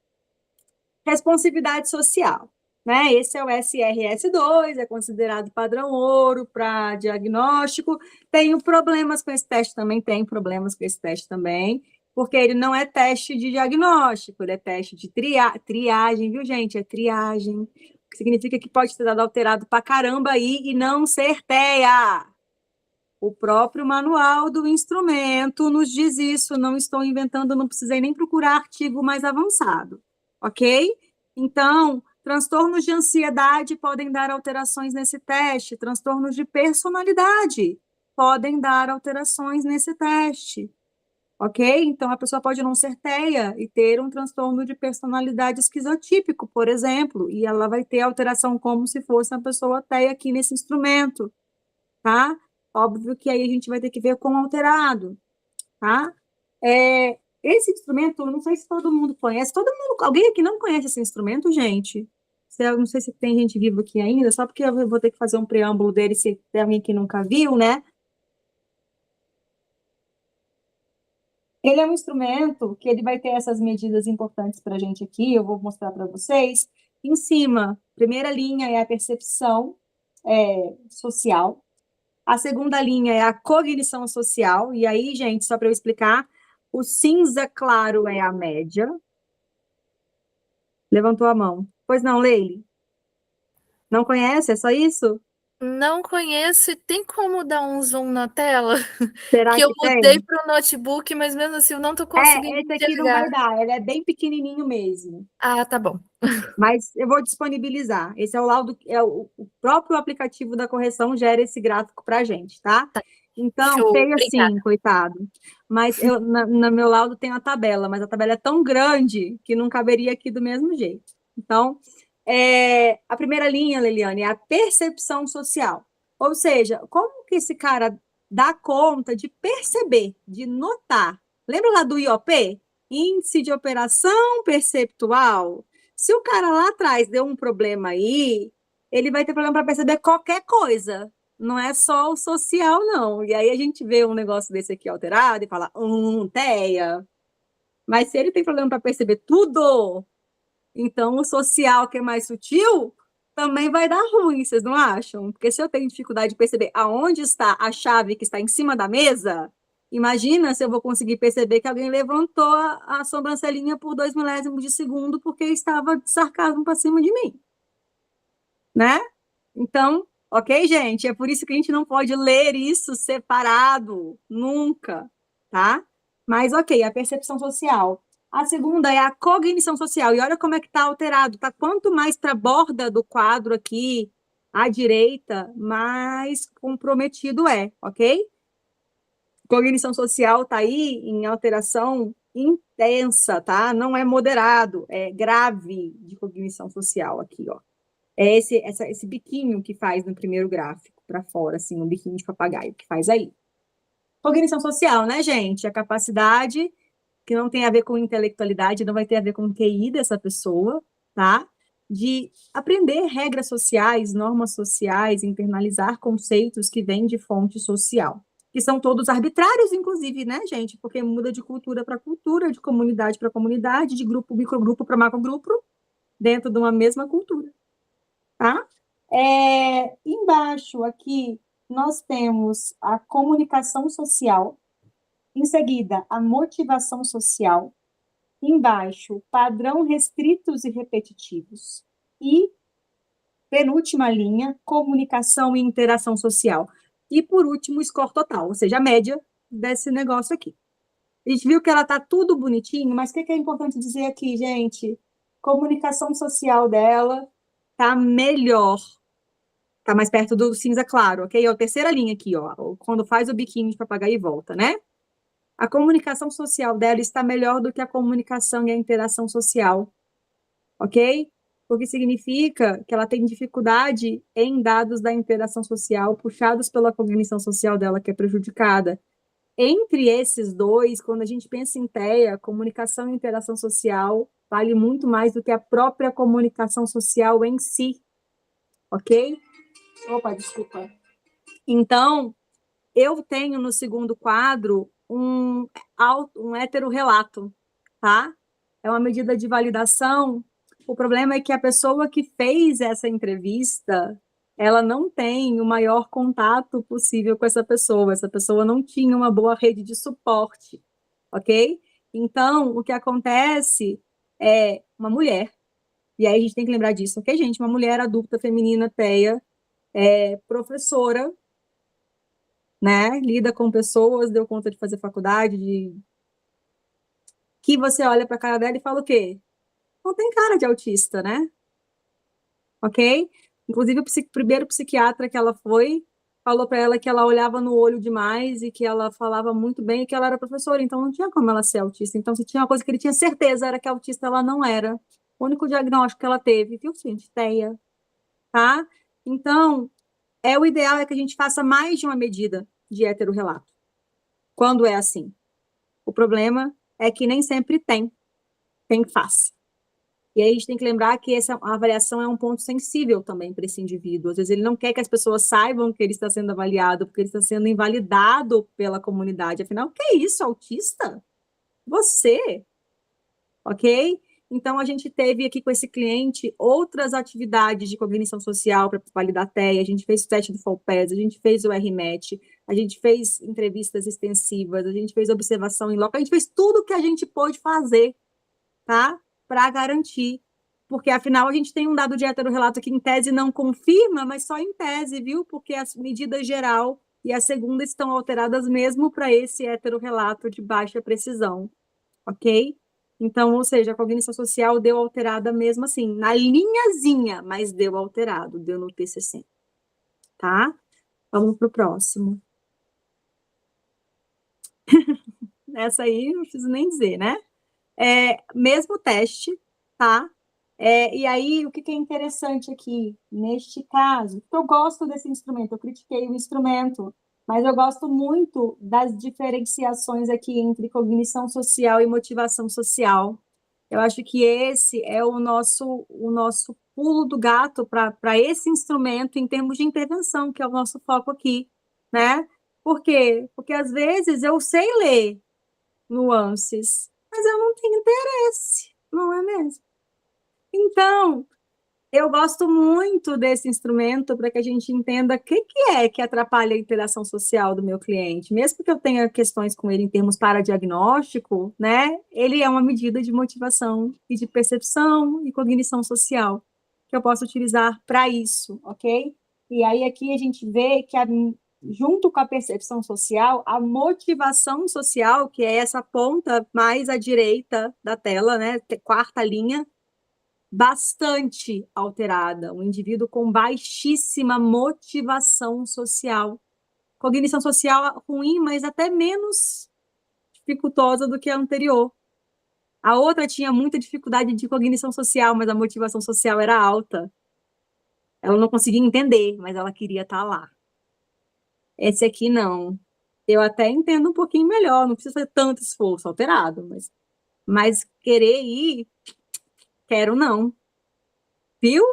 responsividade social, né? Esse é o SRS-2, é considerado padrão ouro para diagnóstico. Tenho problemas com esse teste também, porque ele não é teste de diagnóstico, ele é teste de triagem, viu, gente? É triagem, o que significa que pode ter dado alterado para caramba aí e não ser TEA. O próprio manual do instrumento nos diz isso, não estou inventando, não precisei nem procurar artigo mais avançado, ok? Então, transtornos de ansiedade podem dar alterações nesse teste, transtornos de personalidade podem dar alterações nesse teste, ok? Então, a pessoa pode não ser TEA e ter um transtorno de personalidade esquizotípico, por exemplo, e ela vai ter alteração como se fosse uma pessoa TEA aqui nesse instrumento, tá? Óbvio que aí a gente vai ter que ver como alterado, tá? Esse instrumento, eu não sei se todo mundo conhece. Alguém aqui não conhece esse instrumento, gente? Eu não sei se tem gente viva aqui ainda, só porque eu vou ter que fazer um preâmbulo dele, se tem alguém que nunca viu, né? Ele é um instrumento que ele vai ter essas medidas importantes para a gente aqui, eu vou mostrar para vocês. Em cima, primeira linha é a percepção social. A segunda linha é a cognição social, e aí, gente, só para eu explicar, o cinza claro é a média. Levantou a mão. Pois não, Leile? Não conhece? É só isso? Não conheço e tem como dar um zoom na tela? Será Que eu que mudei tem? para o notebook, mas mesmo assim eu não estou conseguindo Esse aqui não vai enxergar. dar, ele é bem pequenininho mesmo. Ah, tá bom. Mas eu vou disponibilizar. Esse é o laudo, o próprio aplicativo da correção gera esse gráfico para a gente, tá? Tá. Então, Show, feio assim, obrigada. coitado. Mas no meu laudo tem a tabela, mas a tabela é tão grande que não caberia aqui do mesmo jeito. Então, a primeira linha, Leliane, é a percepção social. Ou seja, como que esse cara dá conta de perceber, de notar? Lembra lá do IOP? Índice de operação perceptual. Se o cara lá atrás deu um problema aí, ele vai ter problema para perceber qualquer coisa. Não é só o social, não. E aí a gente vê um negócio desse aqui alterado e fala, TEA. Mas se ele tem problema para perceber tudo, então o social, que é mais sutil, também vai dar ruim, vocês não acham? Porque se eu tenho dificuldade de perceber aonde está a chave que está em cima da mesa, imagina se eu vou conseguir perceber que alguém levantou a sobrancelhinha por 2 milésimos de segundo porque estava de sarcasmo para cima de mim. Né? Então, ok, gente? É por isso que a gente não pode ler isso separado, nunca, tá? Mas, ok, a percepção social. A segunda é a cognição social. E olha como é que está alterado. Tá quanto mais para a borda do quadro aqui, à direita, mais comprometido é, ok? Cognição social está aí em alteração intensa, tá? Não é moderado, é grave de cognição social aqui, ó. É esse biquinho que faz no primeiro gráfico, para fora, assim, um biquinho de papagaio que faz aí. Cognição social, né, gente? A capacidade que não tem a ver com intelectualidade, não vai ter a ver com o QI dessa pessoa, tá? De aprender regras sociais, normas sociais, internalizar conceitos que vêm de fonte social, que são todos arbitrários, inclusive, né, gente? Porque muda de cultura para cultura, de comunidade para comunidade, de grupo, microgrupo para macrogrupo, dentro de uma mesma cultura, tá? Embaixo aqui, nós temos a comunicação social, em seguida, a motivação social, embaixo, padrão restritos e repetitivos, e, penúltima linha, comunicação e interação social. E, por último, score total, ou seja, a média desse negócio aqui. A gente viu que ela está tudo bonitinho, mas o que é importante dizer aqui, gente? Comunicação social dela está melhor, está mais perto do cinza claro, ok? É a terceira linha aqui, ó, quando faz o biquinho de papagaio e volta, né? A comunicação social dela está melhor do que a comunicação e a interação social, ok? Porque significa que ela tem dificuldade em dados da interação social, puxados pela cognição social dela, que é prejudicada. Entre esses dois, quando a gente pensa em TEA, comunicação e interação social vale muito mais do que a própria comunicação social em si, ok? Opa, desculpa. Então, eu tenho no segundo quadro um heterorrelato, tá? É uma medida de validação. O problema é que a pessoa que fez essa entrevista, ela não tem o maior contato possível com essa pessoa não tinha uma boa rede de suporte, ok? Então, o que acontece é uma mulher, e aí a gente tem que lembrar disso, ok, gente? Uma mulher adulta, feminina, TEA, professora, né? Lida com pessoas, deu conta de fazer faculdade, que você olha para a cara dela e fala o quê? Não tem cara de autista, né? Ok? Inclusive, o primeiro psiquiatra que ela foi falou para ela que ela olhava no olho demais e que ela falava muito bem e que ela era professora, então não tinha como ela ser autista. Então, se tinha uma coisa que ele tinha certeza, era que autista ela não era. O único diagnóstico que ela teve, viu, gente? TEA, tá? Então, o ideal é que a gente faça mais de uma medida de heterorrelato, quando é assim. O problema é que nem sempre tem quem faça. E aí a gente tem que lembrar que essa avaliação é um ponto sensível também para esse indivíduo. Às vezes ele não quer que as pessoas saibam que ele está sendo avaliado, porque ele está sendo invalidado pela comunidade. Afinal, o que é isso, autista? Você, ok? Então, a gente teve aqui com esse cliente outras atividades de cognição social para validar a TEA, a gente fez o teste do FOLPES, a gente fez o RMET, a gente fez entrevistas extensivas, a gente fez observação em loco, a gente fez tudo o que a gente pôde fazer, tá? Para garantir, porque afinal a gente tem um dado de heterorrelato que em tese não confirma, mas só em tese, viu? Porque as medidas geral e a segunda estão alteradas mesmo para esse heterorrelato de baixa precisão, ok? Então, ou seja, a cognição social deu alterada mesmo assim, na linhazinha, mas deu alterado, deu no TCC, tá? Vamos para o próximo. Essa aí não preciso nem dizer, né? Mesmo teste, tá? E aí, o que é interessante aqui, neste caso, eu gosto desse instrumento, eu critiquei o instrumento, mas eu gosto muito das diferenciações aqui entre cognição social e motivação social. Eu acho que esse é o nosso pulo do gato para esse instrumento em termos de intervenção, que é o nosso foco aqui, né? Por quê? Porque às vezes eu sei ler nuances, mas eu não tenho interesse, não é mesmo? Então, eu gosto muito desse instrumento para que a gente entenda o que é que atrapalha a interação social do meu cliente. Mesmo que eu tenha questões com ele em termos paradiagnóstico, né? Ele é uma medida de motivação e de percepção e cognição social que eu posso utilizar para isso, ok? E aí aqui a gente vê que junto com a percepção social, a motivação social, que é essa ponta mais à direita da tela, né, quarta linha, bastante alterada, um indivíduo com baixíssima motivação social. Cognição social ruim, mas até menos dificultosa do que a anterior. A outra tinha muita dificuldade de cognição social, mas a motivação social era alta. Ela não conseguia entender, mas ela queria estar lá. Esse aqui não. Eu até entendo um pouquinho melhor, não precisa fazer tanto esforço alterado, mas querer ir, quero não. Viu?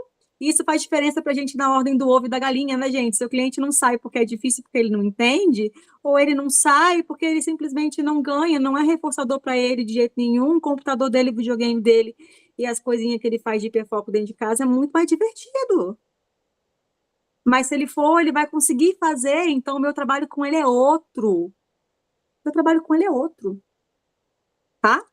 Isso faz diferença para a gente na ordem do ovo e da galinha, né, gente? Seu cliente não sai porque é difícil, porque ele não entende, ou ele não sai porque ele simplesmente não ganha, não é reforçador para ele de jeito nenhum. O computador dele, o videogame dele e as coisinhas que ele faz de hiperfoco dentro de casa é muito mais divertido. Mas se ele for, ele vai conseguir fazer, então o meu trabalho com ele é outro. Meu trabalho com ele é outro, tá?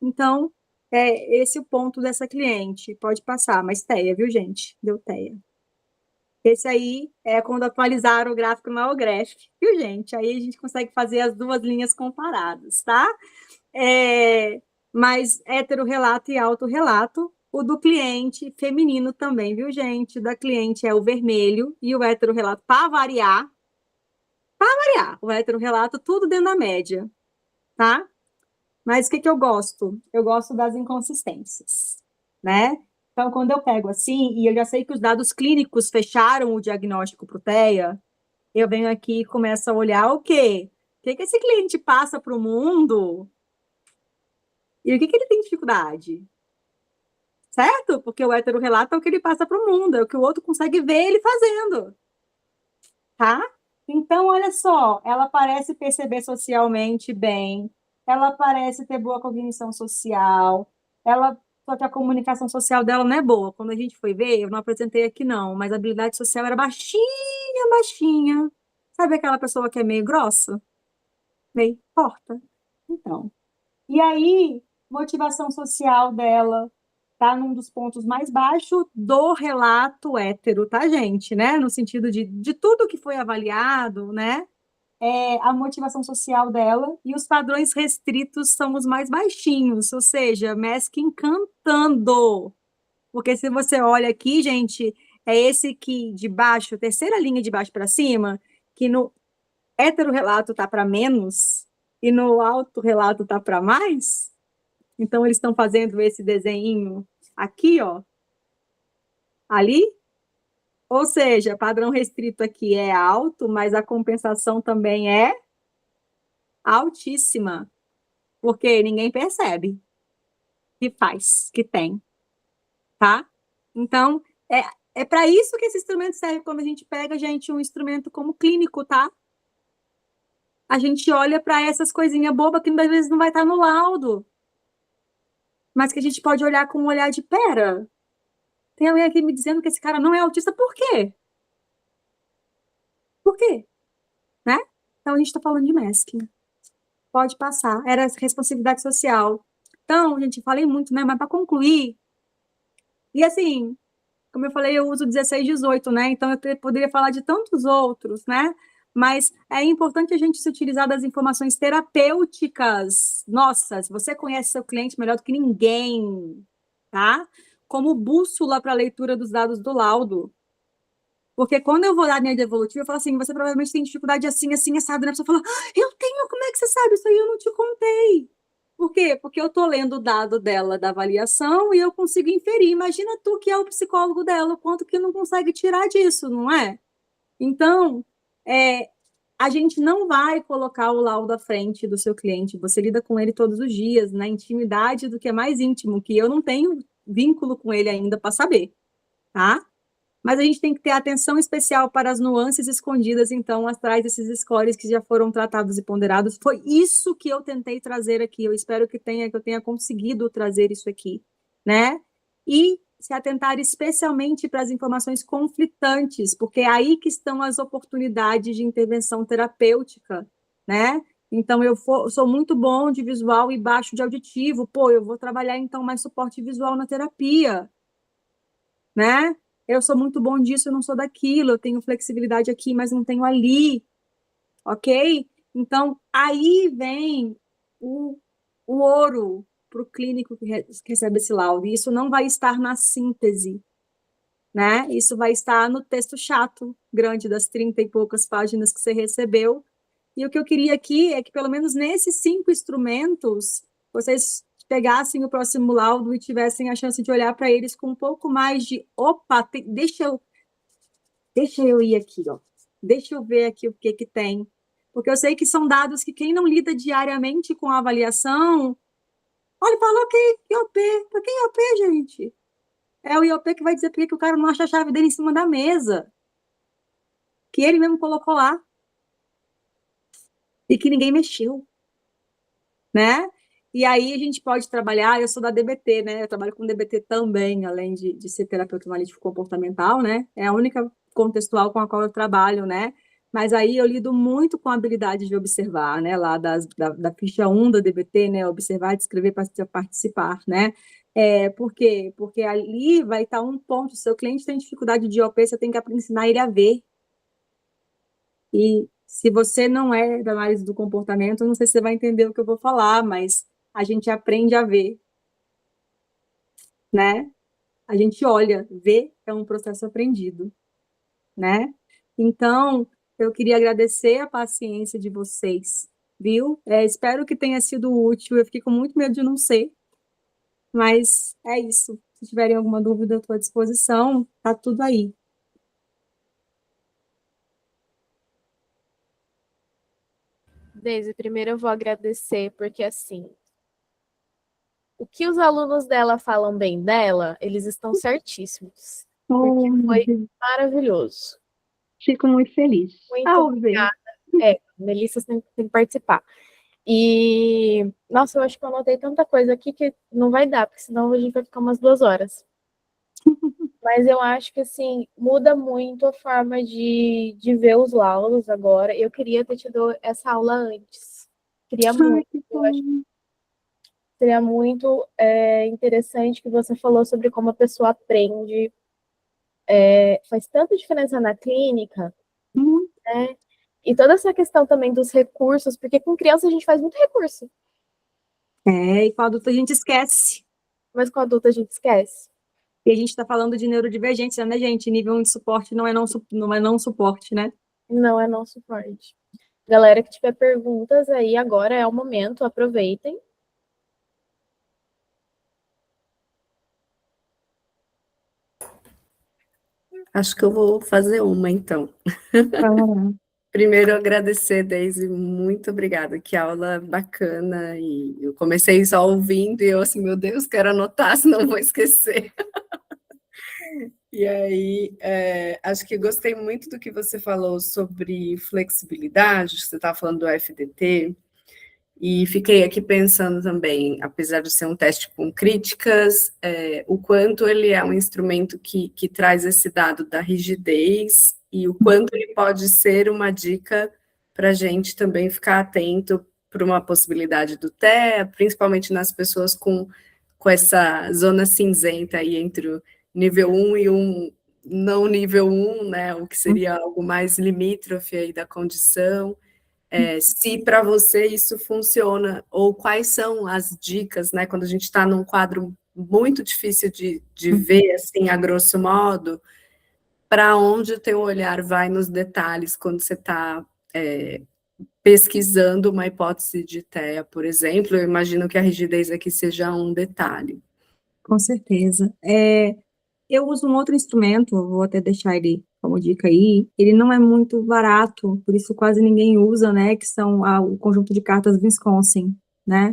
Então, é esse o ponto dessa cliente. Pode passar, mas TEA, viu, gente? Deu TEA. Esse aí é quando atualizaram o gráfico na OGREF, viu, gente? Aí a gente consegue fazer as duas linhas comparadas, tá? Mas heterorrelato e autorrelato. O do cliente feminino também, viu, gente? O da cliente é o vermelho e o heterorrelato, para variar, o heterorrelato, tudo dentro da média, tá? Mas o que eu gosto? Eu gosto das inconsistências, né? Então, quando eu pego assim, e eu já sei que os dados clínicos fecharam o diagnóstico para o TEA, eu venho aqui e começo a olhar o quê? O que esse cliente passa para o mundo e o que ele tem dificuldade? Certo? Porque o heterorrelato é o que ele passa para o mundo, é o que o outro consegue ver ele fazendo, tá? Então, olha só, ela parece perceber socialmente bem, ela parece ter boa cognição social, só que a comunicação social dela não é boa. Quando a gente foi ver, eu não apresentei aqui não, mas a habilidade social era baixinha, baixinha. Sabe aquela pessoa que é meio grossa? Meio torta? Então. E aí, motivação social dela tá num dos pontos mais baixos do relato hétero, tá, gente? Né? No sentido de tudo que foi avaliado, né? A motivação social dela e os padrões restritos são os mais baixinhos, ou seja, Mask encantando. Porque se você olha aqui, gente, é esse aqui de baixo, terceira linha de baixo para cima, que no heterorrelato tá para menos e no autorrelato tá para mais. Então, eles estão fazendo esse desenho aqui, ó, ali. Ou seja, padrão restrito aqui é alto, mas a compensação também é altíssima, porque ninguém percebe que faz, que tem, tá? Então, é para isso que esse instrumento serve quando a gente pega, gente, um instrumento como clínico, tá? A gente olha para essas coisinhas bobas que às vezes não vai estar no laudo, mas que a gente pode olhar com um olhar de pera. Tem alguém aqui me dizendo que esse cara não é autista, por quê? Por quê? Né? Então, a gente está falando de masking. Pode passar. Era responsabilidade social. Então, gente, falei muito, né? Mas para concluir, e assim, como eu falei, eu uso 16, 18, né? Então, eu poderia falar de tantos outros, né? Mas é importante a gente se utilizar das informações terapêuticas. Nossa, se você conhece seu cliente melhor do que ninguém, tá? Como bússola para a leitura dos dados do laudo. Porque quando eu vou dar minha devolutiva, eu falo assim, você provavelmente tem dificuldade assim, assim, assado, né? A pessoa fala, eu tenho, como é que você sabe? Isso aí eu não te contei. Por quê? Porque eu tô lendo o dado dela da avaliação e eu consigo inferir. Imagina tu que é o psicólogo dela, o quanto que não consegue tirar disso, não é? Então, a gente não vai colocar o laudo à frente do seu cliente, você lida com ele todos os dias, na intimidade do que é mais íntimo, que eu não tenho vínculo com ele ainda para saber, tá? Mas a gente tem que ter atenção especial para as nuances escondidas, então, atrás desses scores que já foram tratados e ponderados. Foi isso que eu tentei trazer aqui. Eu espero que eu tenha conseguido trazer isso aqui, né? E se atentar especialmente para as informações conflitantes, porque é aí que estão as oportunidades de intervenção terapêutica, né? Então, eu sou muito bom de visual e baixo de auditivo. Pô, eu vou trabalhar, então, mais suporte visual na terapia, né? Eu sou muito bom disso, eu não sou daquilo, eu tenho flexibilidade aqui, mas não tenho ali. ok? Então, aí vem o ouro para o clínico que recebe esse laudo. E isso não vai estar na síntese, né? Isso vai estar no texto chato, grande, das 30 e poucas páginas que você recebeu. E o que eu queria aqui é que, pelo menos nesses 5 instrumentos, vocês pegassem o próximo laudo e tivessem a chance de olhar para eles com um pouco mais de, opa, deixa eu ir aqui, ó. Deixa eu ver aqui o que que tem. Porque eu sei que são dados que quem não lida diariamente com a avaliação, olha e fala, ok, IOP. Para quem é IOP, gente? É o IOP que vai dizer por que o cara não acha a chave dele em cima da mesa. Que ele mesmo colocou lá. E que ninguém mexeu, né? E aí a gente pode trabalhar, eu sou da DBT, né? Eu trabalho com DBT também, além de ser terapeuta analítico comportamental, né? É a única contextual com a qual eu trabalho, né? Mas aí eu lido muito com a habilidade de observar, né? Lá da ficha 1 da DBT, né? Observar, descrever, participar, né? Por quê? Porque ali vai estar um ponto, se o seu cliente tem dificuldade de IOP, você tem que ensinar ele a ver. E se você não é da análise do comportamento, eu não sei se você vai entender o que eu vou falar, mas a gente aprende a ver, né? A gente olha, ver é um processo aprendido, né? Então, eu queria agradecer a paciência de vocês, viu? Espero que tenha sido útil. Eu fiquei com muito medo de não ser, mas é isso. Se tiverem alguma dúvida, eu estou à disposição. Tá tudo aí. Deise, primeiro eu vou agradecer, porque assim, o que os alunos dela falam bem dela, eles estão certíssimos. Porque Oh, meu foi Deus. maravilhoso. Fico muito feliz Muito ao ver. obrigada. Melissa tem que participar. E, nossa, eu acho que eu anotei tanta coisa aqui que não vai dar, porque senão a gente vai ficar umas 2 horas. Mas eu acho que, assim, muda muito a forma de ver os laudos agora. Eu queria ter tido essa aula antes. Queria Ai, muito. que Eu acho que bom. seria muito interessante que você falou sobre como a pessoa aprende. Faz tanta diferença na clínica, Hum. né? E toda essa questão também dos recursos, porque com criança a gente faz muito recurso, E com adulto a gente esquece. mas com adulto a gente esquece. E a gente está falando de neurodivergência, né, gente? Nível 1 de suporte não é não suporte, né? Não é não suporte. Galera que tiver perguntas aí, agora é o momento, aproveitem. Acho que eu vou fazer uma, então. Primeiro, agradecer, Deise, muito obrigada, que aula bacana, e eu comecei só ouvindo, e eu assim, meu Deus, quero anotar, senão vou esquecer. E aí, acho que gostei muito do que você falou sobre flexibilidade, você estava falando do FDT, e fiquei aqui pensando também, apesar de ser um teste com críticas, o quanto ele é um instrumento que traz esse dado da rigidez e o quanto ele pode ser uma dica para a gente também ficar atento para uma possibilidade do TEA, principalmente nas pessoas com essa zona cinzenta aí entre o nível 1 e um não nível 1, né, o que seria algo mais limítrofe aí da condição. Se para você isso funciona, ou quais são as dicas, né, quando a gente está num quadro muito difícil de ver, assim, a grosso modo, para onde o teu olhar vai nos detalhes quando você está pesquisando uma hipótese de TEA, por exemplo. Eu imagino que a rigidez aqui seja um detalhe. Com certeza. Eu uso um outro instrumento, vou até deixar ele como dica aí. Ele não é muito barato, por isso quase ninguém usa, né? Que são o conjunto de cartas Wisconsin, né?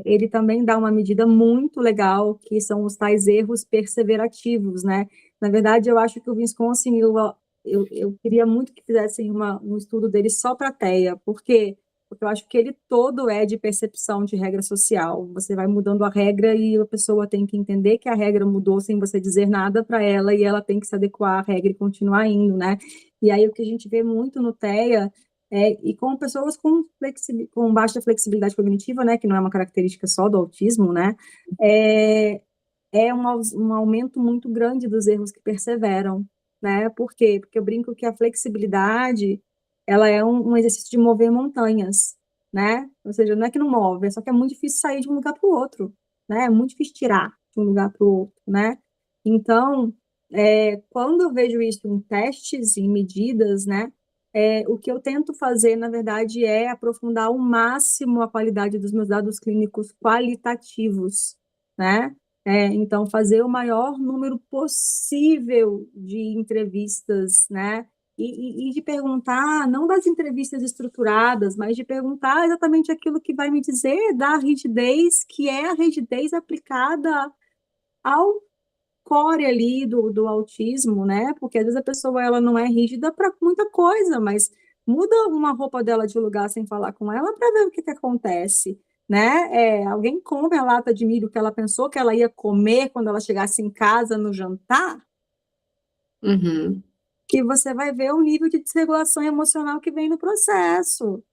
Ele também dá uma medida muito legal, que são os tais erros perseverativos, né? Na verdade, eu acho que o Wisconsin, eu queria muito que fizessem um estudo dele só para TEA. Por quê? Porque eu acho que ele todo é de percepção de regra social. Você vai mudando a regra e a pessoa tem que entender que a regra mudou sem você dizer nada para ela e ela tem que se adequar à regra e continuar indo, né? E aí o que a gente vê muito no TEA e com pessoas com baixa flexibilidade cognitiva, né, que não é uma característica só do autismo, né, um aumento muito grande dos erros que perseveram, né, por quê? Porque eu brinco que a flexibilidade ela é um exercício de mover montanhas, né? Ou seja, não é que não move, é só que é muito difícil sair de um lugar para o outro, né? É muito difícil tirar de um lugar para o outro, né? Então, quando eu vejo isso em testes, em medidas, né? O que eu tento fazer, na verdade, é aprofundar ao máximo a qualidade dos meus dados clínicos qualitativos, né? Então, fazer o maior número possível de entrevistas, né? E de perguntar, não das entrevistas estruturadas, mas de perguntar exatamente aquilo que vai me dizer da rigidez, que é a rigidez aplicada ao core ali do autismo, né? Porque às vezes a pessoa ela não é rígida para muita coisa, mas muda uma roupa dela de lugar sem falar com ela para ver o que acontece, né? Alguém come a lata de milho que ela pensou que ela ia comer quando ela chegasse em casa no jantar, Uhum. que você vai ver o nível de desregulação emocional que vem no processo.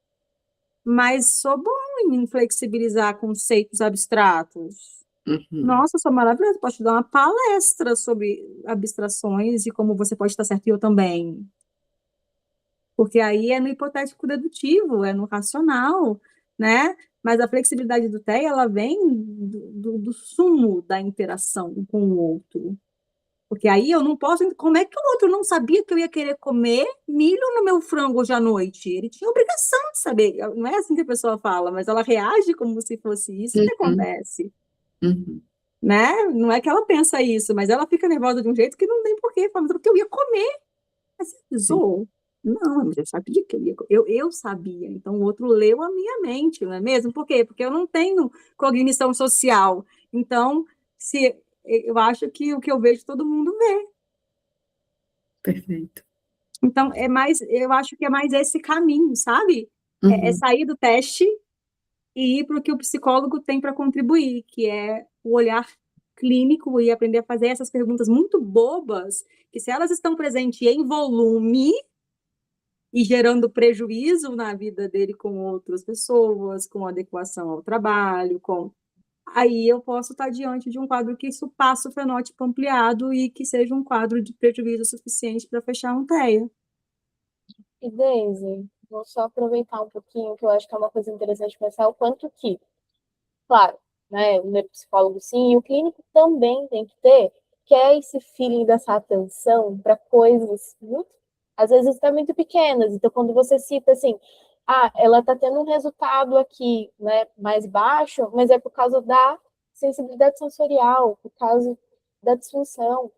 Mas sou bom em flexibilizar conceitos abstratos. Uhum. Nossa, sou maravilhosa. Posso te dar uma palestra sobre abstrações e como você pode estar certo e eu também. Porque aí é no hipotético dedutivo, é no racional, né? Mas a flexibilidade do TEA, ela vem do sumo da interação com o outro. Porque aí eu não posso. Como é que o outro não sabia que eu ia querer comer milho no meu frango hoje à noite? Ele tinha obrigação de saber. Não é assim que a pessoa fala, mas ela reage como se fosse isso que Uhum. acontece. Uhum. Né? Não é que ela pensa isso, mas ela fica nervosa de um jeito que não tem porquê. Fala, mas porque eu ia comer. Mas você avisou? Não, mas eu sabia que eu ia. Eu sabia. Então o outro leu a minha mente, não é mesmo? Por quê? Porque eu não tenho cognição social. Então, se eu acho que o que eu vejo todo mundo vê. Perfeito. Então, eu acho que é mais esse caminho, sabe? É Uhum. sair do teste e ir para o que o psicólogo tem para contribuir, que é o olhar clínico e aprender a fazer essas perguntas muito bobas, que se elas estão presentes em volume e gerando prejuízo na vida dele com outras pessoas, com adequação ao trabalho, aí eu posso estar diante de um quadro que isso passa o fenótipo ampliado e que seja um quadro de prejuízo suficiente para fechar um TEA. E Daisy, vou só aproveitar um pouquinho, que eu acho que é uma coisa interessante pensar o quanto que, claro, né, o neuropsicólogo sim, e o clínico também tem que ter, que é esse feeling dessa atenção para coisas muito, às vezes até muito pequenas. Então, quando você cita assim, ela está tendo um resultado aqui, né, mais baixo, mas é por causa da sensibilidade sensorial, por causa da disfunção.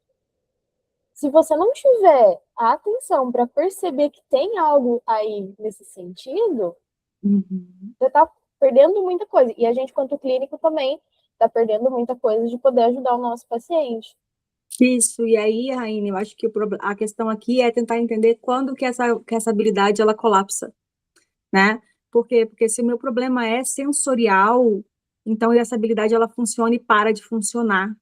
Se você não tiver a atenção para perceber que tem algo aí nesse sentido, você está perdendo muita coisa. E a gente, quanto clínico, também está perdendo muita coisa de poder ajudar o nosso paciente. Isso, e aí, Raine, eu acho que a questão aqui é tentar entender quando que essa habilidade ela colapsa, né? Por quê? Porque se o meu problema é sensorial, então essa habilidade ela funciona e para de funcionar,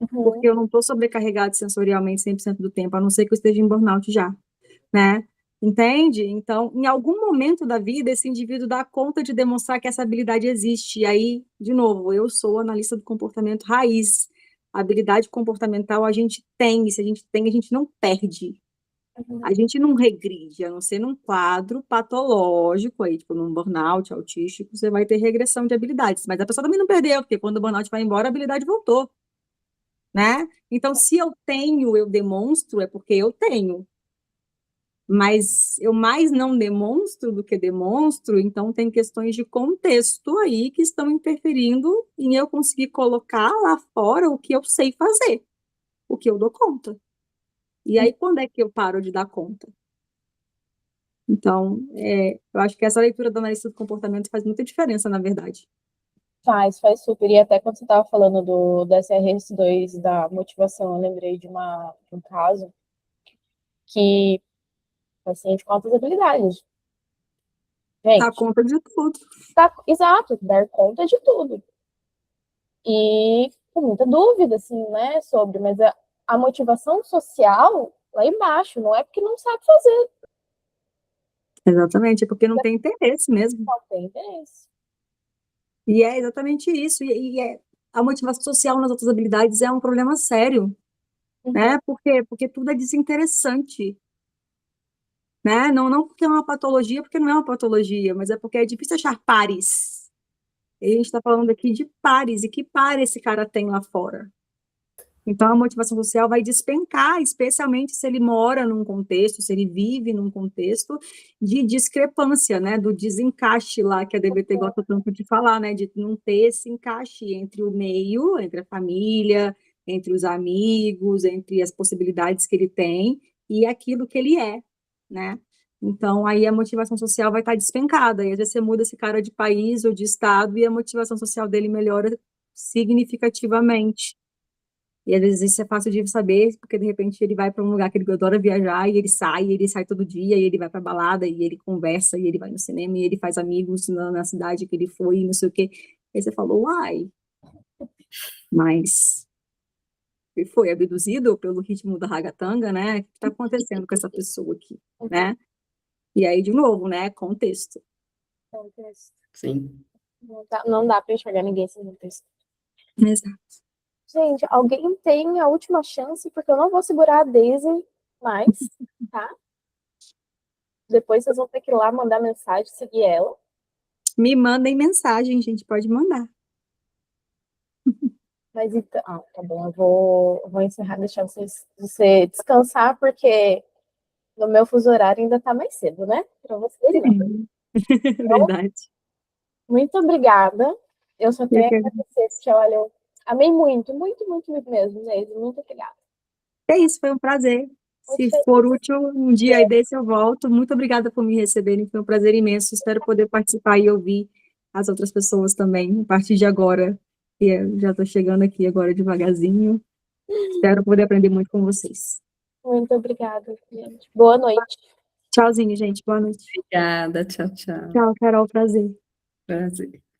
porque eu não estou sobrecarregado sensorialmente 100% do tempo, a não ser que eu esteja em burnout já, né? Entende? Então, em algum momento da vida, esse indivíduo dá conta de demonstrar que essa habilidade existe. E aí, de novo, eu sou analista do comportamento raiz. A habilidade comportamental a gente tem, e se a gente tem, a gente não perde. A gente não regride, a não ser num quadro patológico, aí, tipo num burnout autístico, você vai ter regressão de habilidades. Mas a pessoa também não perdeu, porque quando o burnout vai embora, a habilidade voltou, né? Então, se eu tenho, eu demonstro, é porque eu tenho. Mas eu mais não demonstro do que demonstro, então tem questões de contexto aí que estão interferindo em eu conseguir colocar lá fora o que eu sei fazer, o que eu dou conta. E aí, quando é que eu paro de dar conta? Então, eu acho que essa leitura do analista do comportamento faz muita diferença, na verdade. Faz super. E até quando você estava falando do SRS2, da motivação, eu lembrei de um caso que paciente com altas habilidades. Dá Gente, conta de tudo. exato, dar conta de tudo. E com muita dúvida, assim, né, sobre, mas a motivação social lá embaixo, não é porque não sabe fazer, Exatamente, é porque não tem interesse mesmo. não tem interesse. E é exatamente isso. A motivação social nas outras habilidades é um problema sério, né? Por quê? Porque tudo é desinteressante. né? Não porque é uma patologia, porque não é uma patologia, mas é porque é difícil achar pares. E a gente está falando aqui de pares, e que par esse cara tem lá fora? Então, a motivação social vai despencar, especialmente se ele mora num contexto, se ele vive num contexto de discrepância, né, do desencaixe lá, que a DBT gosta tanto de falar, né, de não ter esse encaixe entre o meio, entre a família, entre os amigos, entre as possibilidades que ele tem e aquilo que ele é, né? Então, aí a motivação social vai estar despencada, e às vezes você muda esse cara de país ou de estado e a motivação social dele melhora significativamente. E às vezes isso é fácil de saber, porque de repente ele vai para um lugar que ele adora viajar, e ele sai todo dia, e ele vai para balada, e ele conversa, e ele vai no cinema, e ele faz amigos na cidade que ele foi, e não sei o quê. Aí você falou, uai, mas ele foi abduzido pelo ritmo da ragatanga, né? O que está acontecendo com essa pessoa aqui, né? E aí, de novo, né? Contexto. Sim. Não dá para enxergar ninguém sem contexto. Exato. Gente, alguém tem a última chance, porque eu não vou segurar a Daisy mais, tá? Depois vocês vão ter que ir lá mandar mensagem, seguir ela. Me mandem mensagem, gente, pode mandar. Mas então, tá bom, eu vou encerrar, deixar você descansar, porque no meu fuso horário ainda tá mais cedo, né? Pra vocês não. Então, Verdade. muito obrigada. Eu só tenho a que- agradecer, porque olha, eu amei muito, muito, muito, muito mesmo, Daisy. Muito obrigada. É isso, foi um prazer. Se Muito for feliz. útil, um dia aí desse eu volto. Muito obrigada por me receberem, foi um prazer imenso. Espero poder participar e ouvir as outras pessoas também, a partir de agora. E eu já estou chegando aqui agora devagarzinho. Espero poder aprender muito com vocês. Muito obrigada, gente. Boa noite. Tchauzinho, gente. Boa noite. Obrigada, tchau, tchau. Tchau, Carol. Prazer. Prazer.